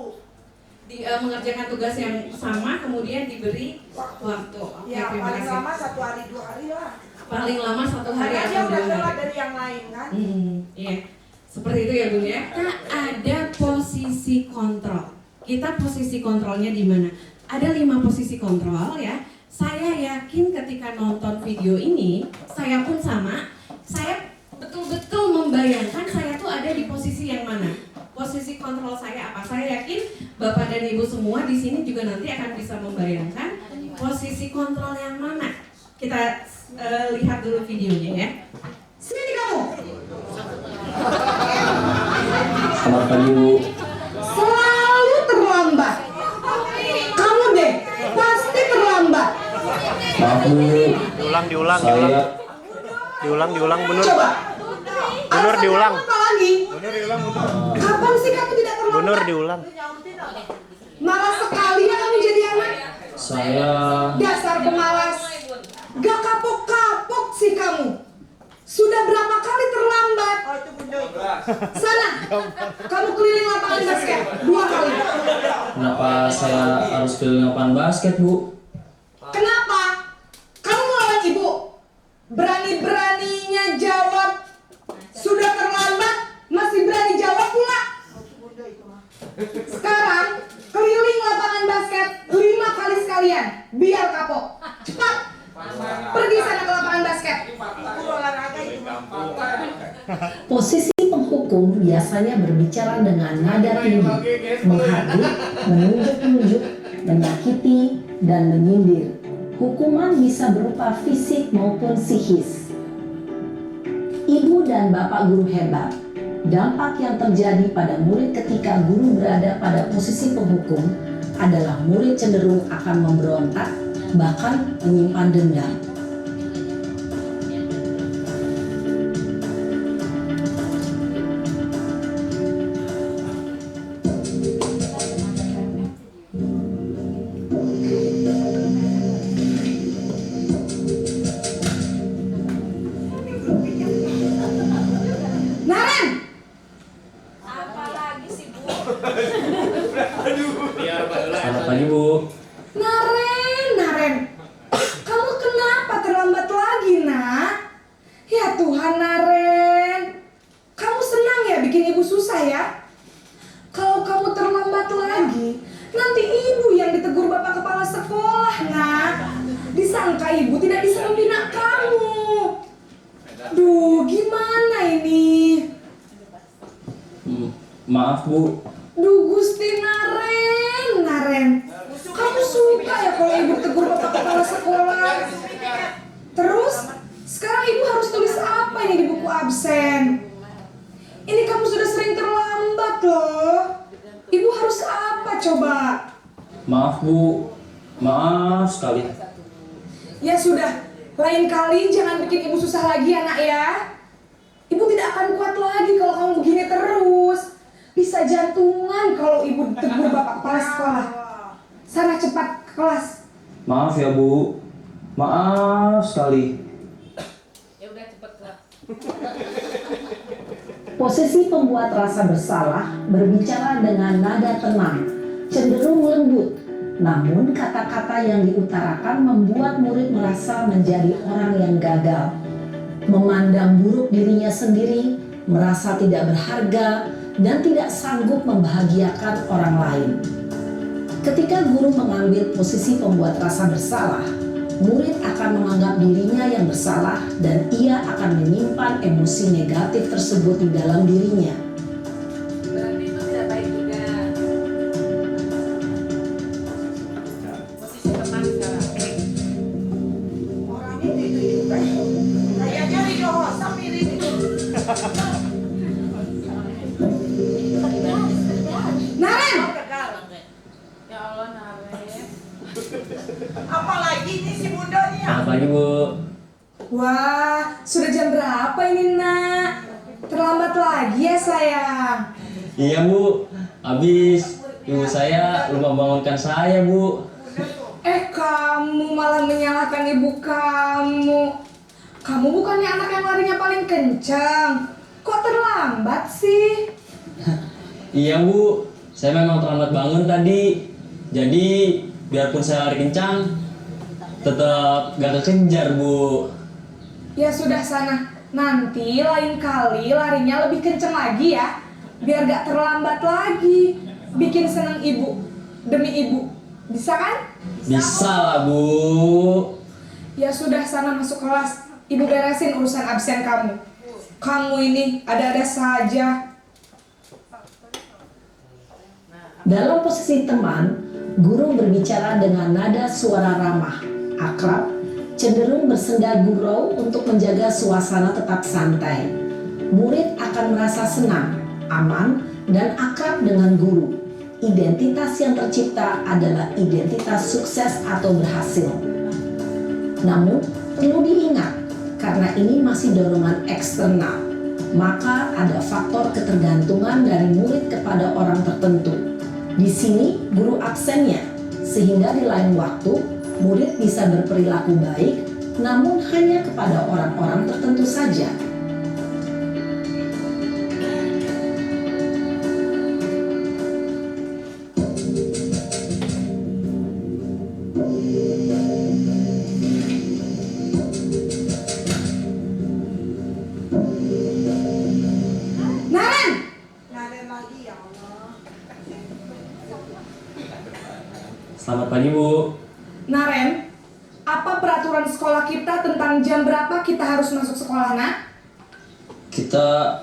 Mengerjakan tugas yang sama kemudian diberi waktu. Oke, Ya, terima paling kasih. lama 1 hari 2 hari lah. Paling lama 1 hari Karena dia atau udah 2 telat hari. dari yang lain kan. Iya. Seperti itu ya Bun ya. Kita ada posisi kontrol. Kita posisi kontrolnya di mana? Ada 5 posisi kontrol ya. Saya yakin ketika nonton video ini, saya pun sama. Saya betul-betul membayangkan saya tuh ada di posisi yang mana. Posisi kontrol saya apa? Saya yakin Bapak dan Ibu semua di sini juga nanti akan bisa membayangkan posisi kontrol yang mana. Kita lihat dulu videonya ya. Sini kamu. Selamat pagi Bu. Selalu terlambat. Kamu deh, pasti terlambat. Maaf Bu. Diulang Saya diulang Bunur. Coba. Bunur diulang. Apa lagi? Kapan sih kamu tidak terlambat? Bunur diulang. Malas sekali ya kamu jadi anak. saya Dasar pemalas. Gak kapok-kapok sih kamu. Sudah berapa kali terlambat? Sana, kamu keliling lapangan basket 2 kali. kenapa saya harus keliling lapangan basket Bu? Kenapa? Kamu melawan ibu. Berani-beraninya jawab. Sudah terlambat, masih berani jawab pula. Sekarang keliling lapangan basket 5 kali sekalian, biar kapok. Cepat. Pergi sana ke lapangan basket. Posisi penghukum biasanya berbicara dengan nada tinggi, menghardik, menunjuk-nunjuk, menyakiti, dan menyindir. Hukuman bisa berupa fisik maupun psikis. Ibu dan bapak guru hebat. Dampak yang terjadi pada murid ketika guru berada pada posisi penghukum adalah murid cenderung akan memberontak, bahkan menyimpan dendam. Naren, Apalagi sih Bu? Selamat pagi Bu. Naren, kamu kenapa terlambat lagi, nak? Ya Tuhan, Naren, kamu senang ya bikin ibu susah ya? Kalau kamu terlambat lagi, nanti ibu yang ditegur bapak kepala sekolah, nak. Disangka ibu tidak bisa membina kamu. Duh, gimana ini? Maaf Bu. Duh, Gusti Naren, kamu suka ya kalau ibu tegur bapak kepala sekolah? Terus, sekarang ibu harus tulis apa ini di buku absen? Ini kamu sudah sering terlambat loh. Ibu harus apa coba? Maaf Bu. Maaf sekali. Ya sudah, lain kali jangan bikin ibu susah lagi ya nak ya. Ibu tidak akan kuat lagi kalau kamu begini terus. Bisa bisa jantungan kalau ibu ditegur bapak kepala sekolah. Sana cepat ke kelas. Maaf ya Bu, maaf sekali. Ya udah cepet keluar. Posisi pembuat rasa bersalah berbicara dengan nada tenang, cenderung lembut. Namun kata-kata yang diutarakan membuat murid merasa menjadi orang yang gagal, memandang buruk dirinya sendiri, merasa tidak berharga, dan tidak sanggup membahagiakan orang lain. Ketika guru mengambil posisi pembuat rasa bersalah, murid akan menganggap dirinya yang bersalah dan ia akan menyimpan emosi negatif tersebut di dalam dirinya. Berarti itu tidak baik juga. Posisi teman sekarang. Orang itu juga. Kayaknya Ridho Hosa mirip itu. Naren! Ya Allah, Naren. Apalagi ini si Bunda nih ya? Selamat pagi Bu. Wah, sudah jam berapa ini nak? Terlambat lagi ya sayang. Iya Bu, habis ibu saya lupa bangunkan saya Bu. Kamu malah menyalahkan ibu kamu. Kamu bukannya anak yang larinya paling kencang. Kok terlambat sih? Iya Bu, saya memang terlambat bangun tadi. Jadi biarpun saya lari kencang, tetap gak kekejar Bu. Ya sudah sana. Nanti lain kali larinya lebih kencang lagi ya. Biar gak terlambat lagi. Bikin seneng ibu. Demi ibu. Bisa kan? Bisa lah Bu. Ya sudah sana masuk kelas. Ibu beresin urusan absen kamu. Kamu ini ada-ada saja. Dalam posisi teman, guru berbicara dengan nada suara ramah, akrab, cenderung bersenda gurau untuk menjaga suasana tetap santai. Murid akan merasa senang, aman, dan akrab dengan guru. Identitas yang tercipta adalah identitas sukses atau berhasil. Namun, perlu diingat, karena ini masih dorongan eksternal, maka ada faktor ketergantungan dari murid kepada orang tertentu. Di sini guru absennya, sehingga di lain waktu murid bisa berperilaku baik, namun hanya kepada orang-orang tertentu saja. Naren! Selamat pagi Bu. Naren, apa peraturan sekolah kita tentang jam berapa kita harus masuk sekolah, nak? Kita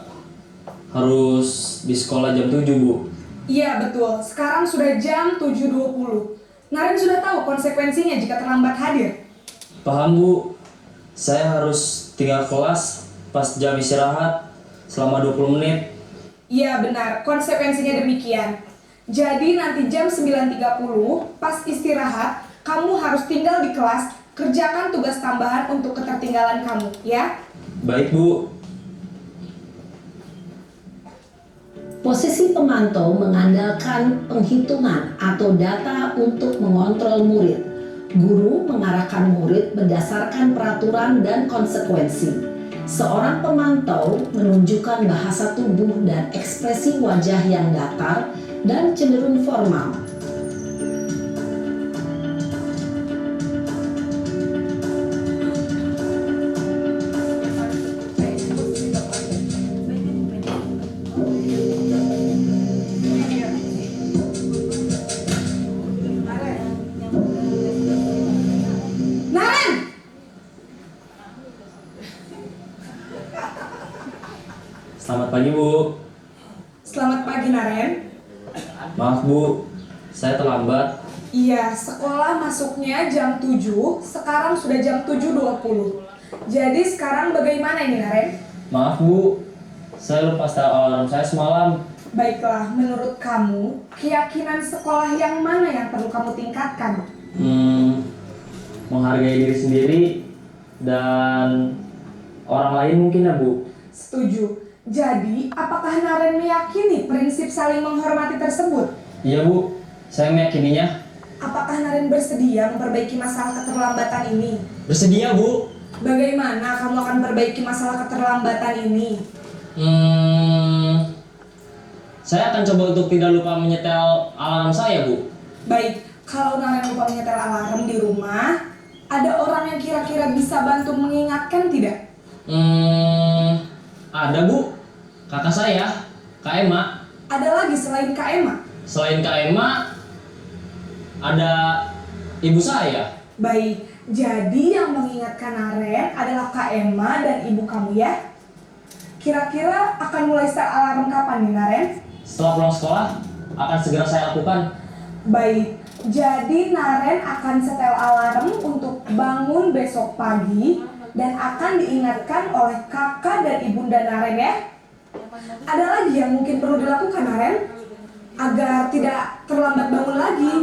harus di sekolah jam 7 Bu. Iya betul, sekarang sudah jam 7.20. Naren sudah tahu konsekuensinya jika terlambat hadir. Paham Bu. Saya harus tinggal kelas pas jam istirahat selama 20 menit. Iya benar, konsekuensinya demikian. Jadi nanti jam 9.30 pas istirahat, kamu harus tinggal di kelas, kerjakan tugas tambahan untuk ketertinggalan kamu, ya? Baik Bu. Posisi pemantau mengandalkan penghitungan atau data untuk mengontrol murid. Guru mengarahkan murid berdasarkan peraturan dan konsekuensi. Seorang pemantau menunjukkan bahasa tubuh dan ekspresi wajah yang datar dan cenderung formal. Naren! Selamat pagi Bu. Selamat pagi, Naren. Maaf Bu, saya terlambat. Iya, sekolah masuknya jam 7, sekarang sudah jam 7.20. Jadi sekarang bagaimana ini, Naren? Maaf Bu, saya lupa setel alarm saya semalam. Baiklah, menurut kamu, keyakinan sekolah yang mana yang perlu kamu tingkatkan? Menghargai diri sendiri dan orang lain mungkin ya Bu. Setuju. Jadi, apakah Naren meyakini prinsip saling menghormati tersebut? Iya Bu, saya meyakininya. Apakah Naren bersedia memperbaiki masalah keterlambatan ini? Bersedia Bu. Bagaimana kamu akan memperbaiki masalah keterlambatan ini? Saya akan coba untuk tidak lupa menyetel alarm saya Bu. Baik, kalau Naren lupa menyetel alarm di rumah, ada orang yang kira-kira bisa bantu mengingatkan tidak? Ada Bu, kakak saya, Kak Emma. Ada lagi selain Kak Emma? Selain Kak Emma, ada ibu saya. Baik, jadi yang mengingatkan Naren adalah Kak Emma dan ibu kamu ya? Kira-kira akan mulai start alarm kapan nih Naren? Setelah pulang sekolah, akan segera saya lakukan. Baik, jadi Naren akan setel alarm untuk bangun besok pagi dan akan diingatkan oleh kakak dan ibunda Naren ya. Ada lagi yang mungkin perlu dilakukan Naren agar tidak terlambat bangun lagi?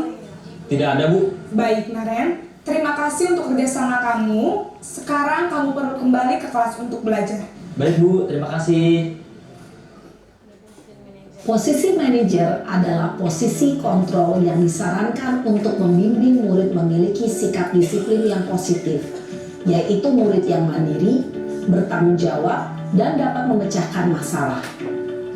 Tidak ada Bu. Baik Naren, terima kasih untuk kerjasama kamu. Sekarang kamu perlu kembali ke kelas untuk belajar. Baik Bu, terima kasih. Posisi manajer adalah posisi kontrol yang disarankan untuk membimbing murid memiliki sikap disiplin yang positif, yaitu murid yang mandiri, bertanggung jawab, dan dapat memecahkan masalah.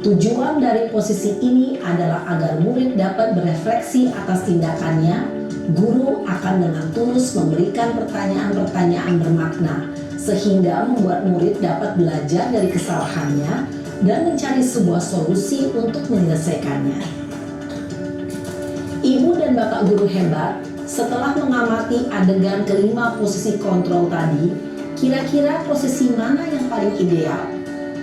Tujuan dari posisi ini adalah agar murid dapat berefleksi atas tindakannya. Guru akan dengan tulus memberikan pertanyaan-pertanyaan bermakna, sehingga membuat murid dapat belajar dari kesalahannya dan mencari sebuah solusi untuk menyelesaikannya. Ibu dan bapak guru hebat, setelah mengamati adegan kelima posisi kontrol tadi, kira-kira posisi mana yang paling ideal?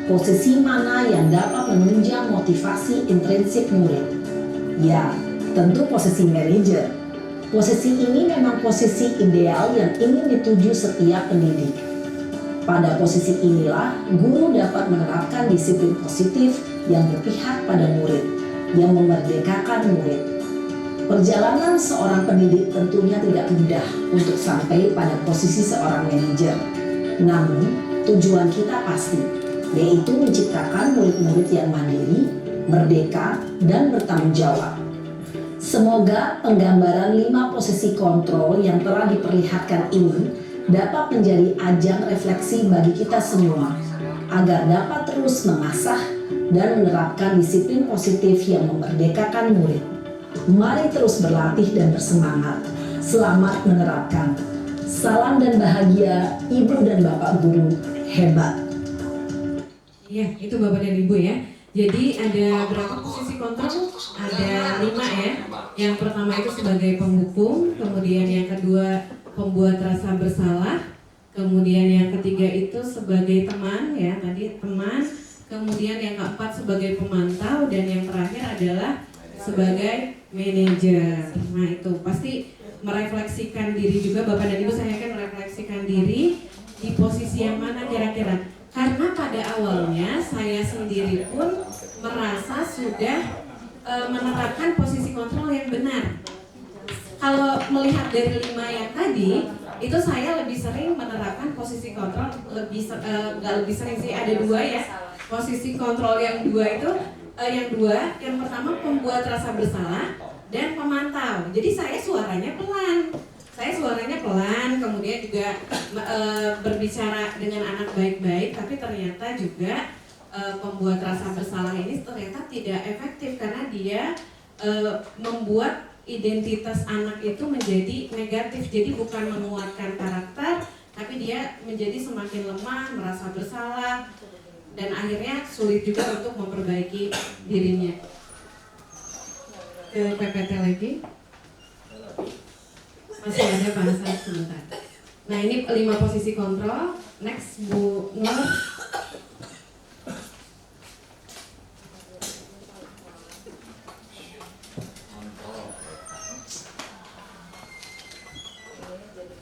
Posisi mana yang dapat menunjang motivasi intrinsik murid? Ya, tentu posisi manajer. Posisi ini memang posisi ideal yang ingin dituju setiap pendidik. Pada posisi inilah, guru dapat menerapkan disiplin positif yang berpihak pada murid, yang memerdekakan murid. Perjalanan seorang pendidik tentunya tidak mudah untuk sampai pada posisi seorang manajer. Namun, tujuan kita pasti, yaitu menciptakan murid-murid yang mandiri, merdeka, dan bertanggung jawab. Semoga penggambaran 5 posisi kontrol yang telah diperlihatkan ini dapat menjadi ajang refleksi bagi kita semua, agar dapat terus mengasah dan menerapkan disiplin positif yang memerdekakan murid. Mari terus berlatih dan bersemangat. Selamat menerapkan. Salam dan bahagia Ibu dan Bapak Guru hebat. Iya, itu Bapak dan Ibu ya. Jadi ada berapa posisi kontrol? Ada 5 ya. Yang pertama itu sebagai penghukum, kemudian yang kedua pembuat rasa bersalah, kemudian yang ketiga itu sebagai teman ya, tadi teman, kemudian yang keempat sebagai pemantau, dan yang terakhir adalah sebagai manajer. Nah itu pasti merefleksikan diri juga Bapak dan Ibu, saya akan merefleksikan diri di posisi yang mana kira-kira. Karena pada awalnya saya sendiri pun merasa sudah menerapkan posisi kontrol yang benar. Kalau melihat dari 5 yang tadi, itu saya lebih sering menerapkan posisi kontrol, nggak lebih sering sih, ada 2 ya. Posisi kontrol yang 2 itu, yang pertama pembuat rasa bersalah dan pemantau. Jadi saya suaranya pelan, kemudian juga berbicara dengan anak baik-baik, tapi ternyata juga pembuat rasa bersalah ini ternyata tidak efektif karena dia membuat identitas anak itu menjadi negatif, jadi bukan menguatkan karakter, tapi dia menjadi semakin lemah, merasa bersalah, dan akhirnya sulit juga untuk memperbaiki dirinya. Ke PPT lagi, masih ada bahasan sebentar. Nah ini 5 posisi kontrol. Next Bu Nur.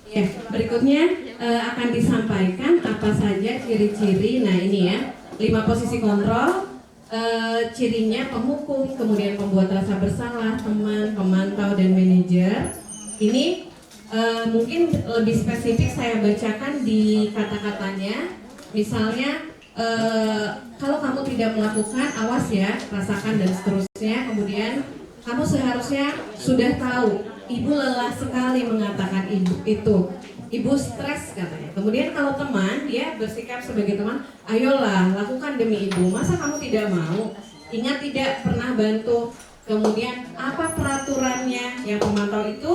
Ya, berikutnya akan disampaikan apa saja ciri-ciri. Nah ini ya, 5 posisi kontrol, cirinya penghukum, kemudian pembuat rasa bersalah, teman, pemantau, dan manajer. Ini mungkin lebih spesifik saya bacakan di kata-katanya. Misalnya kalau kamu tidak melakukan, awas ya, rasakan dan seterusnya. Kemudian kamu seharusnya sudah tahu, ibu lelah sekali mengatakan ibu stres katanya. Kemudian kalau teman, dia bersikap sebagai teman, ayolah lakukan demi ibu, masa kamu tidak mau? Ingat tidak pernah bantu. Kemudian apa peraturannya? Yang pemantau itu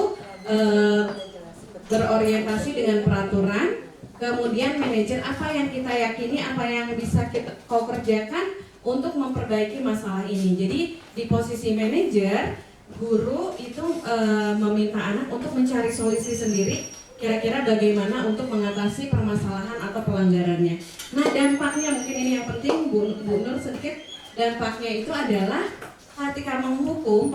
berorientasi dengan peraturan. Kemudian manajer, apa yang kita yakini, apa yang bisa kau kerjakan untuk memperbaiki masalah ini. Jadi di posisi manajer, guru itu meminta anak untuk mencari solusi sendiri, kira-kira bagaimana untuk mengatasi permasalahan atau pelanggarannya. Nah, dampaknya mungkin ini yang penting, Bu Nur sedikit. Dampaknya itu adalah ketika menghukum,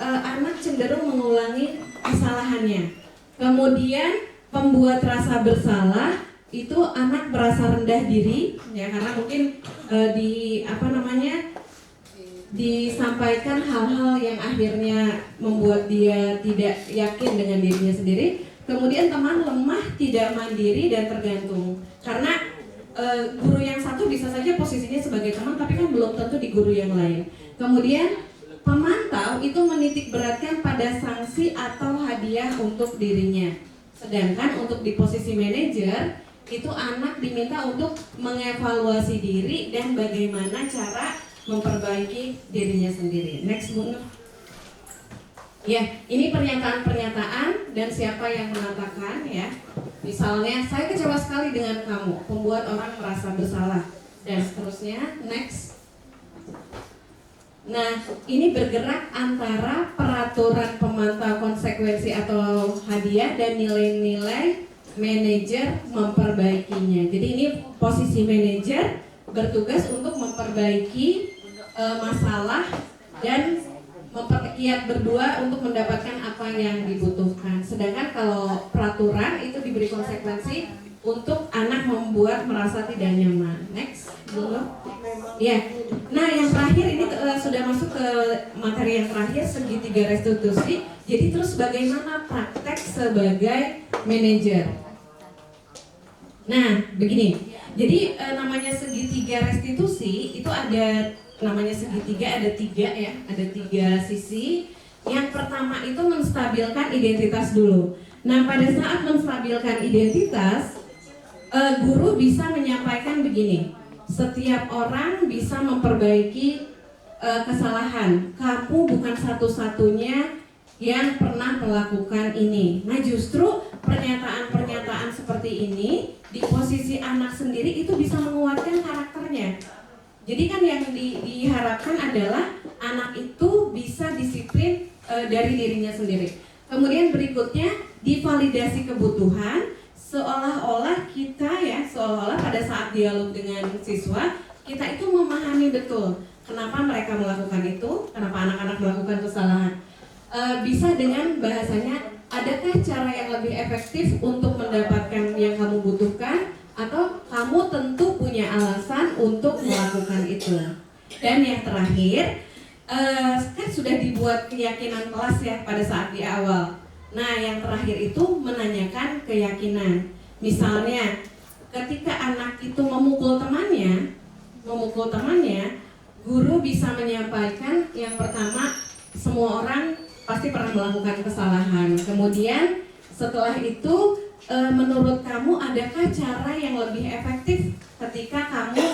anak cenderung mengulangi kesalahannya. Kemudian pembuat rasa bersalah itu anak merasa rendah diri, ya, karena mungkin disampaikan hal-hal yang akhirnya membuat dia tidak yakin dengan dirinya sendiri. Kemudian teman lemah, tidak mandiri dan tergantung. Karena guru yang satu bisa saja posisinya sebagai teman, tapi kan belum tentu di guru yang lain. Kemudian pemantau itu menitik beratkan pada sanksi atau hadiah untuk dirinya. Sedangkan untuk di posisi manajer, itu anak diminta untuk mengevaluasi diri dan bagaimana cara memperbaiki dirinya sendiri. Next, Bu Nur. Ya, ini pernyataan-pernyataan dan siapa yang mengatakan, ya. Misalnya, saya kecewa sekali dengan kamu, membuat orang merasa bersalah, dan seterusnya. Next. Nah, ini bergerak antara peraturan pemantau konsekuensi atau hadiah dan nilai-nilai manajer memperbaikinya. Jadi ini posisi manajer bertugas untuk memperbaiki masalah dan memperkiat berdua untuk mendapatkan apa yang dibutuhkan. Sedangkan kalau peraturan itu diberi konsekuensi untuk anak membuat merasa tidak nyaman. Next, dulu. Ya. Nah, yang terakhir ini sudah masuk ke materi yang terakhir, segitiga restitusi. Jadi terus bagaimana praktek sebagai manajer? Nah, begini. Jadi namanya segitiga restitusi itu ada namanya segitiga, ada tiga ya, ada tiga sisi. Yang pertama itu menstabilkan identitas dulu. Nah, pada saat menstabilkan identitas, guru bisa menyampaikan begini, setiap orang bisa memperbaiki kesalahan. Kamu bukan satu-satunya yang pernah melakukan ini. Nah, justru pernyataan-pernyataan seperti ini di posisi anak sendiri itu bisa menguatkan karakternya. Jadi kan yang diharapkan adalah anak itu bisa disiplin dari dirinya sendiri. Kemudian berikutnya divalidasi kebutuhan, seolah-olah kita ya, seolah-olah pada saat dialog dengan siswa kita itu memahami betul kenapa mereka melakukan itu, kenapa anak-anak melakukan kesalahan. Bisa dengan bahasanya, adakah cara yang lebih efektif untuk mendapatkan yang kamu butuhkan, atau kamu tentu punya alasan untuk melakukan itu. Dan yang terakhir, kan sudah dibuat keyakinan kelas ya pada saat di awal. Nah, yang terakhir itu menanyakan keyakinan. Misalnya, ketika anak itu memukul temannya, guru bisa menyampaikan yang pertama, semua orang pasti pernah melakukan kesalahan. Kemudian setelah itu, menurut kamu adakah cara yang lebih efektif ketika kamu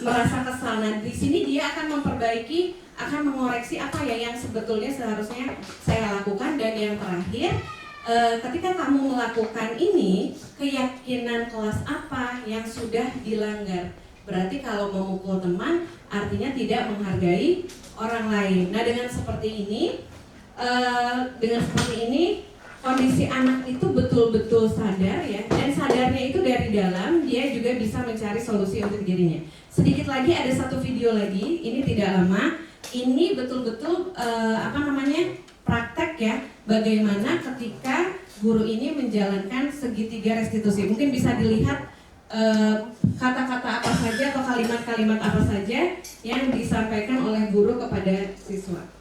merasa kesal? Nah, di sini dia akan memperbaiki, akan mengoreksi apa ya yang sebetulnya seharusnya saya lakukan. Dan yang terakhir, ketika kamu melakukan ini, keyakinan kelas apa yang sudah dilanggar? Berarti kalau memukul teman artinya tidak menghargai orang lain. Nah, dengan seperti ini kondisi anak itu betul-betul sadar ya, dan sadarnya itu dari dalam, dia juga bisa mencari solusi untuk dirinya. Sedikit lagi ada satu video lagi, ini tidak lama, ini betul-betul praktek ya, bagaimana ketika guru ini menjalankan segitiga restitusi. Mungkin bisa dilihat kata-kata apa saja atau kalimat-kalimat apa saja yang disampaikan oleh guru kepada siswa.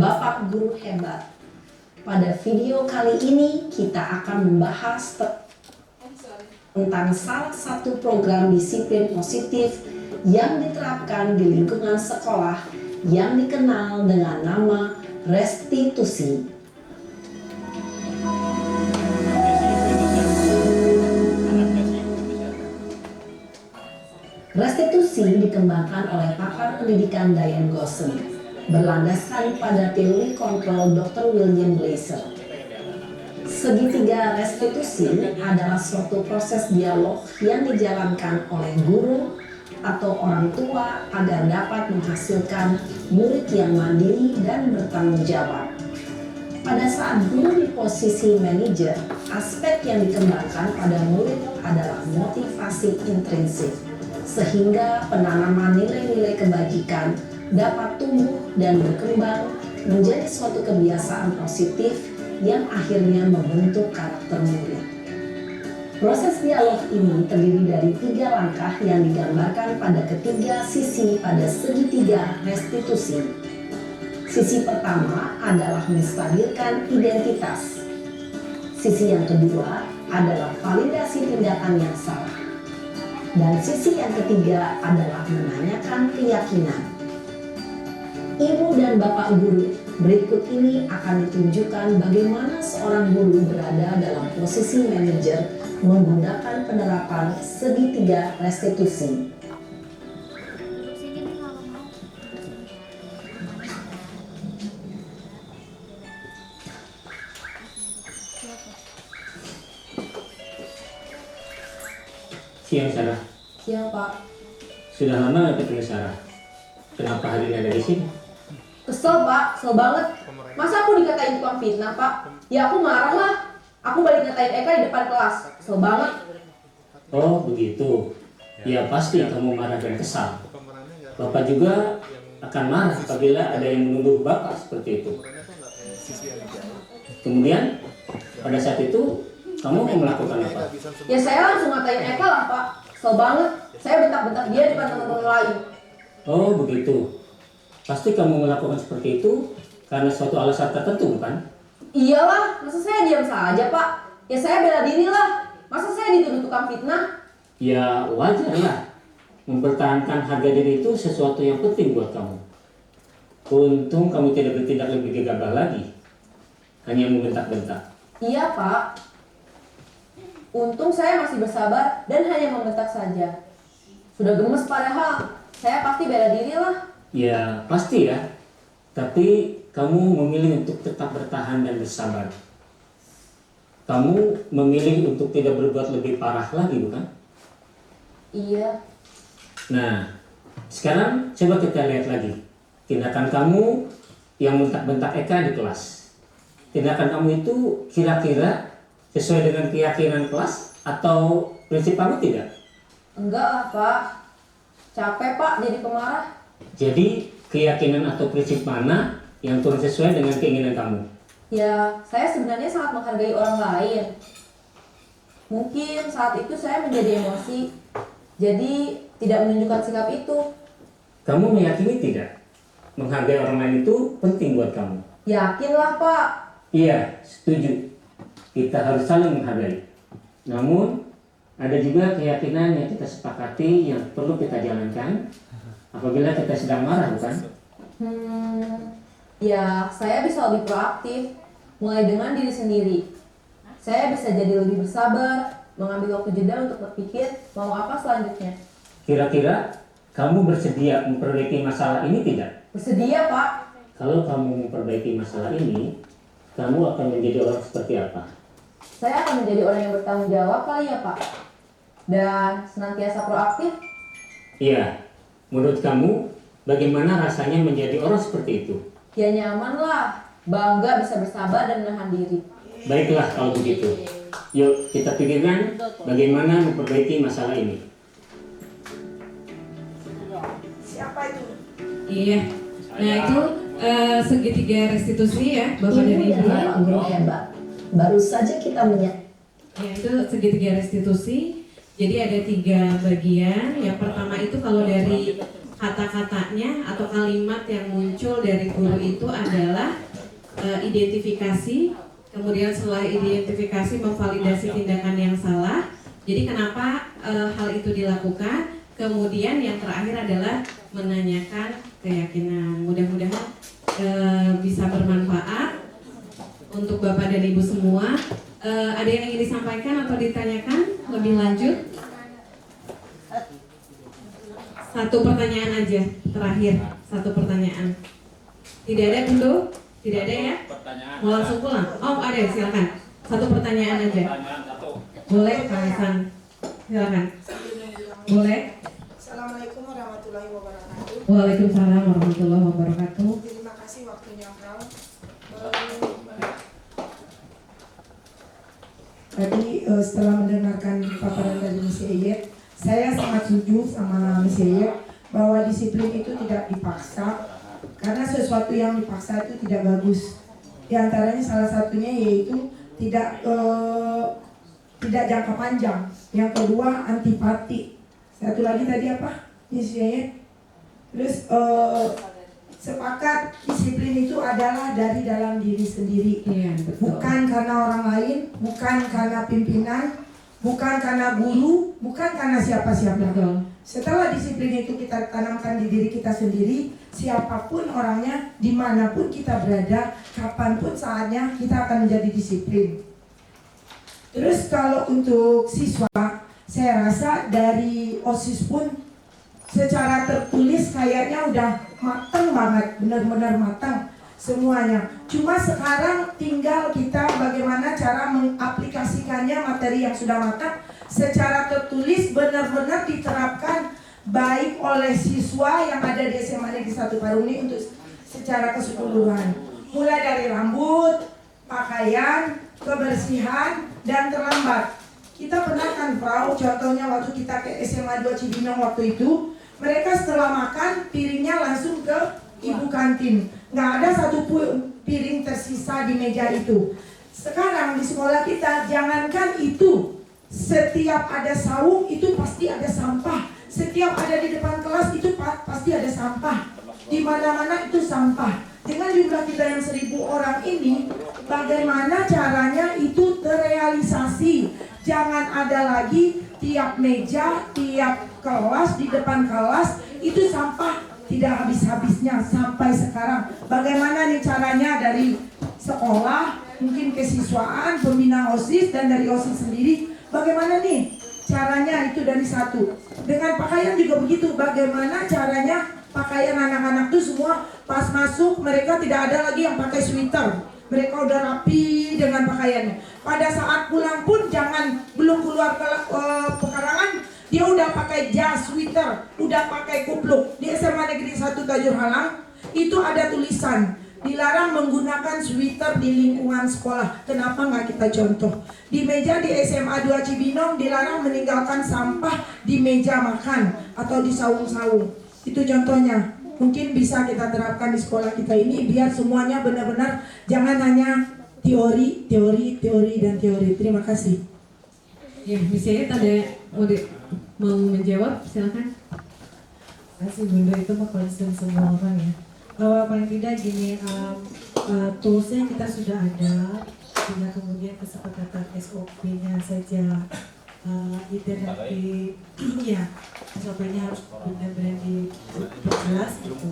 Bapak Guru Hebat. Pada video kali ini kita akan membahas tentang salah satu program disiplin positif yang diterapkan di lingkungan sekolah yang dikenal dengan nama restitusi. Restitusi dikembangkan oleh pakar pendidikan Diane Gosson, berlandaskan pada teori kontrol Dr. William Glasser. Segitiga restitusi adalah suatu proses dialog yang dijalankan oleh guru atau orang tua agar dapat menghasilkan murid yang mandiri dan bertanggung jawab. Pada saat guru di posisi manajer, aspek yang dikembangkan pada murid adalah motivasi intrinsik, sehingga penanaman nilai-nilai kebajikan dapat tumbuh dan berkembang menjadi suatu kebiasaan positif yang akhirnya membentuk karakter murid. Proses dialog ini terdiri dari 3 langkah yang digambarkan pada ketiga sisi pada segitiga restitusi. Sisi pertama adalah menstabilkan identitas. Sisi yang kedua adalah validasi tindakan yang salah. Dan sisi yang ketiga adalah menanyakan keyakinan. Ibu dan Bapak guru, berikut ini akan ditunjukkan bagaimana seorang guru berada dalam posisi manajer menggunakan penerapan segitiga restitusi. Siang Sarah. Siang Pak. Sudah lama nggak ketemu Sarah. Kenapa hari ini ada di sini? Kesel Pak, kesel banget. Masa aku dikatain tukang fitnah Pak? Ya aku marah lah. Aku balik ngatain Eka di depan kelas. Kesel banget. Oh begitu. Ya pasti kamu marah dan kesal. Bapak juga akan marah apabila ada yang menuduh Bapak seperti itu. Kemudian pada saat itu kamu mau melakukan apa? Ya saya langsung ngatain Eka lah Pak. Kesel banget. Saya bentak-bentak dia di depan teman-teman lain. Oh begitu. Pasti kamu melakukan seperti itu karena suatu alasan tertentu bukan? Iyalah, masa saya diam saja Pak? Ya saya bela diri lah. Masa saya dituduh tukang fitnah? Ya wajar lah. Mempertahankan harga diri itu sesuatu yang penting buat kamu. Untung kamu tidak bertindak lebih gegabah lagi. Hanya membentak-bentak. Iya Pak. Untung saya masih bersabar dan hanya membentak saja. Sudah gemes padahal. Saya pasti bela diri lah. Ya pasti ya. Tapi kamu memilih untuk tetap bertahan dan bersabar. Kamu memilih untuk tidak berbuat lebih parah lagi bukan? Iya. Nah, sekarang coba kita lihat lagi. Tindakan kamu yang bentak-bentak Eka di kelas. Tindakan kamu itu kira-kira sesuai dengan keyakinan kelas atau prinsip kamu tidak? Enggak lah Pak. Capek Pak jadi pemarah. Jadi keyakinan atau prinsip mana yang turun sesuai dengan keinginan kamu? Ya, saya sebenarnya sangat menghargai orang lain. Mungkin saat itu saya menjadi emosi, jadi tidak menunjukkan sikap itu. Kamu meyakini tidak? Menghargai orang lain itu penting buat kamu. Yakinlah Pak. Iya, setuju. Kita harus saling menghargai. Namun, ada juga keyakinan yang kita sepakati yang perlu kita jalankan apabila kita sedang marah, bukan? Ya, saya bisa lebih proaktif, mulai dengan diri sendiri. Saya bisa jadi lebih bersabar, mengambil waktu jeda untuk berpikir mau apa selanjutnya. Kira-kira kamu bersedia memperbaiki masalah ini tidak? Bersedia Pak. Kalau kamu memperbaiki masalah ini, kamu akan menjadi orang seperti apa? Saya akan menjadi orang yang bertanggung jawab kali ya Pak. Dan senantiasa proaktif. Iya, menurut kamu bagaimana rasanya menjadi orang seperti itu? Ya nyaman lah, bangga bisa bersabar dan menahan diri. Baiklah kalau begitu. Yuk kita pikirkan bagaimana memperbaiki masalah ini. Siapa itu? Iya. Nah itu segitiga restitusi ya Bapak dan Ibu. Bapak guru hebat. Baru saja kita Ya itu segitiga restitusi. Jadi ada 3 bagian. Yang pertama itu kalau dari kata-katanya atau kalimat yang muncul dari guru itu adalah identifikasi, kemudian setelah identifikasi memvalidasi tindakan yang salah. Jadi kenapa hal itu dilakukan? Kemudian yang terakhir adalah menanyakan keyakinan. Mudah-mudahan bisa bermanfaat untuk Bapak dan Ibu semua. Ada yang ingin disampaikan atau ditanyakan lebih lanjut? Satu pertanyaan aja, terakhir. Satu pertanyaan. Tidak ada, Bunda? Tidak ada ya? Mau langsung pulang? Oh, ada, silakan. Satu pertanyaan aja. Boleh, Kang Hasan. Silakan. Boleh? Assalamualaikum warahmatullahi wabarakatuh. Waalaikumsalam warahmatullahi wabarakatuh. Terima kasih waktunya, Kang. Tadi setelah mendengarkan paparan dari Miss Yeyet, saya sangat setuju sama Miss Yeyet bahwa disiplin itu tidak dipaksa, karena sesuatu yang dipaksa itu tidak bagus. Di antaranya salah satunya yaitu tidak jangka panjang. Yang kedua antipati. Satu lagi tadi apa, Miss Yeyet? Terus sepakat disiplin itu adalah dari dalam diri sendiri. Iya, betul. Bukan karena orang lain, bukan karena pimpinan, bukan karena guru, bukan karena siapa-siapa. Setelah disiplin itu kita tanamkan di diri kita sendiri, siapapun orangnya, dimanapun kita berada, kapanpun saatnya, kita akan menjadi disiplin. Terus kalau untuk siswa, saya rasa dari OSIS pun secara tertulis kayaknya udah matang banget, benar-benar matang semuanya. Cuma sekarang tinggal kita bagaimana cara mengaplikasikannya materi yang sudah matang secara tertulis benar-benar diterapkan baik oleh siswa yang ada di SMA Negeri 1 Paruni untuk secara keseluruhan. Mulai dari rambut, pakaian, kebersihan, dan terlambat. Kita pernah kan Frau, contohnya waktu kita ke SMA 2 Cibinong waktu itu, mereka setelah makan piringnya langsung ke ibu kantin. Nggak ada satu piring tersisa di meja itu. Sekarang di sekolah kita, jangankan itu, setiap ada saung itu pasti ada sampah. Setiap ada di depan kelas itu pasti ada sampah. Di mana-mana itu sampah. Dengan jumlah kita yang 1.000 orang ini, bagaimana caranya itu terrealisasi? Jangan ada lagi tiap meja, tiap kelas, di depan kelas itu sampah tidak habis-habisnya sampai sekarang. Bagaimana nih caranya dari sekolah, mungkin kesiswaan, pembina OSIS, dan dari OSIS sendiri, bagaimana nih caranya itu dari satu. Dengan pakaian juga begitu, bagaimana caranya pakaian anak-anak itu semua pas masuk mereka tidak ada lagi yang pakai sweater. Mereka udah rapi dengan pakaiannya. Pada saat pulang pun belum keluar ke pekarangan, dia udah pakai jas, sweater, udah pakai kupluk. Di SMA Negeri 1 Tajur Halang itu ada tulisan dilarang menggunakan sweater di lingkungan sekolah. Kenapa nggak kita contoh? Di meja di SMA 2 Cibinong dilarang meninggalkan sampah di meja makan atau di saung-saung. Itu contohnya. Mungkin bisa kita terapkan di sekolah kita ini biar semuanya benar-benar jangan hanya teori, dan teori. Terima kasih. Ya, misalnya ada mau menjawab, silakan. Terima kasih Bunda, itu mah concern semua orang ya. Paling tidak gini, toolsnya kita sudah ada, tinggal kemudian kesepakatan SOP-nya saja. Iterasi, ya SOP-nya harus benar-benar diperjelas gitu.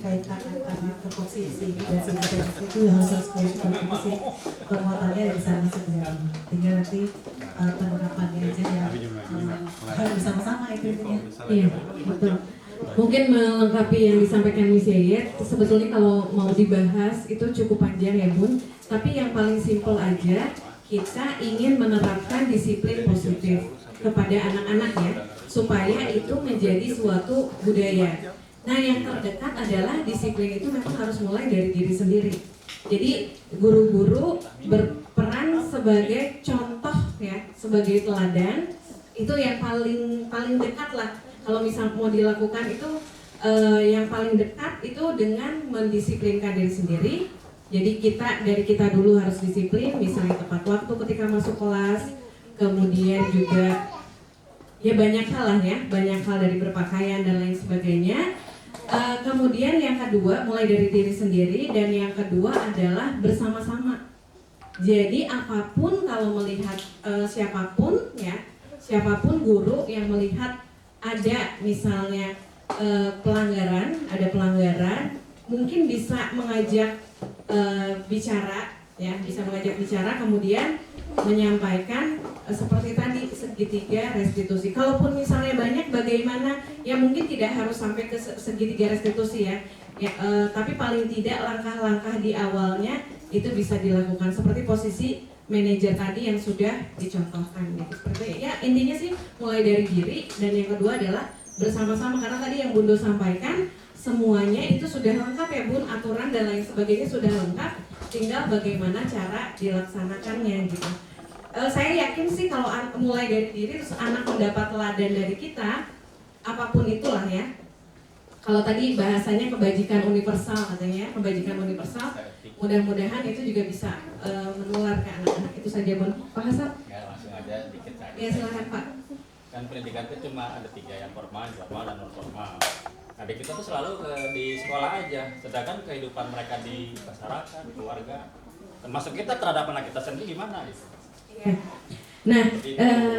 Kaitan antara komposisi dan sintetis itu harus komposisi penguatannya dari sana sebenarnya. Tinggal nanti penerapannya aja ya harus bersama-sama itu ya. Iya, betul. Mungkin melengkapi yang disampaikan Miss Yeyet, sebetulnya kalau mau dibahas itu cukup panjang ya Bun. Tapi yang paling simpel aja, kita ingin menerapkan disiplin positif kepada anak-anak ya, supaya itu menjadi suatu budaya. Nah yang terdekat adalah disiplin itu memang harus mulai dari diri sendiri. Jadi guru-guru berperan sebagai contoh ya, sebagai teladan, itu yang paling dekat lah. Kalau misal mau dilakukan itu yang paling dekat itu dengan mendisiplinkan diri sendiri. Jadi dari kita dulu harus disiplin, misalnya tepat waktu ketika masuk kelas, kemudian juga ya banyak hal lah ya, banyak hal dari berpakaian dan lain sebagainya. Kemudian yang kedua mulai dari diri sendiri, dan yang kedua adalah bersama-sama. Jadi apapun kalau melihat siapapun siapapun guru yang melihat ada misalnya pelanggaran, mungkin bisa mengajak bicara, bisa mengajak bicara, kemudian menyampaikan seperti tadi segitiga restitusi. Kalaupun misalnya banyak, bagaimana? Ya mungkin tidak harus sampai ke segitiga restitusi tapi paling tidak langkah-langkah di awalnya itu bisa dilakukan seperti posisi manajer tadi yang sudah dicontohkan gitu. Seperti intinya sih mulai dari diri, dan yang kedua adalah bersama-sama, karena tadi yang Bun Do sampaikan semuanya itu sudah lengkap ya Bun, aturan dan lain sebagainya sudah lengkap, tinggal bagaimana cara dilaksanakannya gitu. Saya yakin sih kalau mulai dari diri terus anak mendapat teladan dari kita, apapun itulah ya. Kalau tadi bahasanya kebajikan universal katanya, kebajikan universal, mudah-mudahan itu juga bisa menular ke anak-anak. Itu saja Bun. Pak Hasan? Ya, langsung aja dikit saja. Ya silakan Pak. Kan pendidikan itu cuma ada 3, yang formal, informal, dan non formal. Adik kita tuh selalu di sekolah aja, sedangkan kehidupan mereka di masyarakat, di keluarga, termasuk kita terhadap anak kita sendiri gimana gitu. Iya. Nah,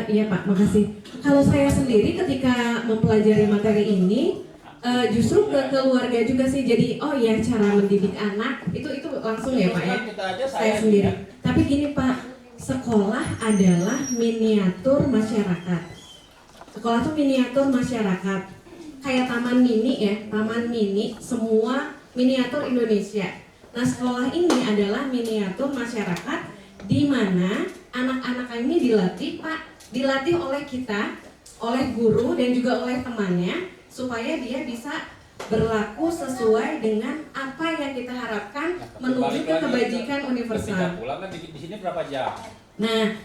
iya Pak, makasih. Kalau saya sendiri ketika mempelajari materi ini, justru ke keluarga juga sih. Jadi cara mendidik anak itu langsung ya Pak ya. Saya sendiri. Tapi gini Pak, sekolah adalah miniatur masyarakat. Sekolah tuh miniatur masyarakat. Kayak taman mini, semua miniatur Indonesia. Nah, sekolah ini adalah miniatur masyarakat di mana anak-anak ini dilatih oleh kita, oleh guru dan juga oleh temannya, supaya dia bisa berlaku sesuai dengan apa yang kita harapkan menuju ke kebajikan universal. Di sini berapa jam? Nah,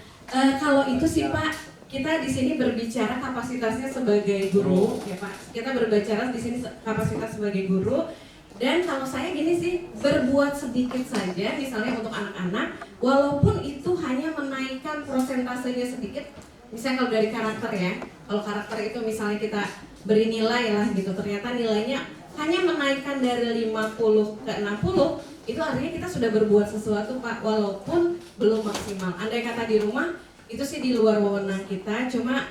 kalau itu sih Pak, kita di sini berbicara kapasitasnya sebagai guru, ya Pak. Kita berbicara di sini kapasitas sebagai guru. Dan kalau saya gini sih, berbuat sedikit saja, misalnya untuk anak-anak, walaupun itu hanya menaikkan prosentasenya sedikit. Misalnya kalau dari karakter ya, kalau karakter itu misalnya kita beri nilai lah gitu, ternyata nilainya hanya menaikkan dari 50 ke 60, itu artinya kita sudah berbuat sesuatu Pak, walaupun belum maksimal. Andai kata di rumah, itu sih di luar wewenang kita, cuma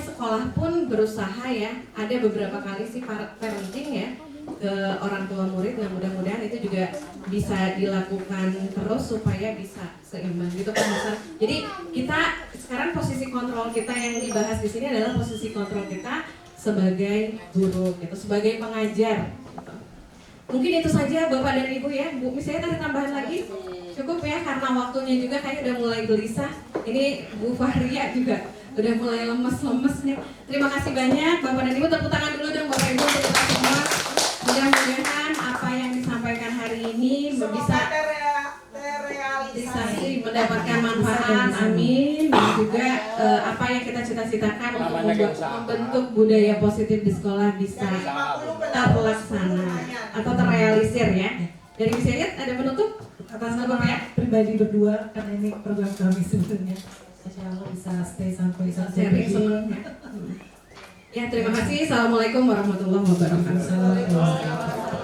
sekolah pun berusaha ya, ada beberapa kali sih parenting ya, ke orang tua murid. Nah mudah-mudahan itu juga bisa dilakukan terus supaya bisa seimbang gitu Pak Hasan. Jadi kita sekarang posisi kontrol kita yang dibahas di sini adalah posisi kontrol kita sebagai guru gitu, sebagai pengajar gitu. Mungkin itu saja Bapak dan Ibu ya. Bu, misalnya ada tambahan lagi? Cukup ya, karena waktunya juga kayaknya udah mulai gelisah. Ini Bu Fahria juga udah mulai lemes-lemes nih. Terima kasih banyak Bapak dan Ibu, tepuk tangan dulu dong Bapak Ibu untuk kita semua. Mudah-mudahan apa yang disampaikan hari ini bisa terrealisasi, mendapatkan manfaat, amin. Dan juga apa yang kita cita-citakan untuk membentuk budaya positif di sekolah bisa terlaksana atau terrealisir ya. Dari Misalnya ada penutup atas nama ya pribadi berdua, karena ini program kami sebenarnya. Insya Allah bisa stay sampai sharing senang ya. Ya terima kasih. Assalamualaikum warahmatullahi wabarakatuh.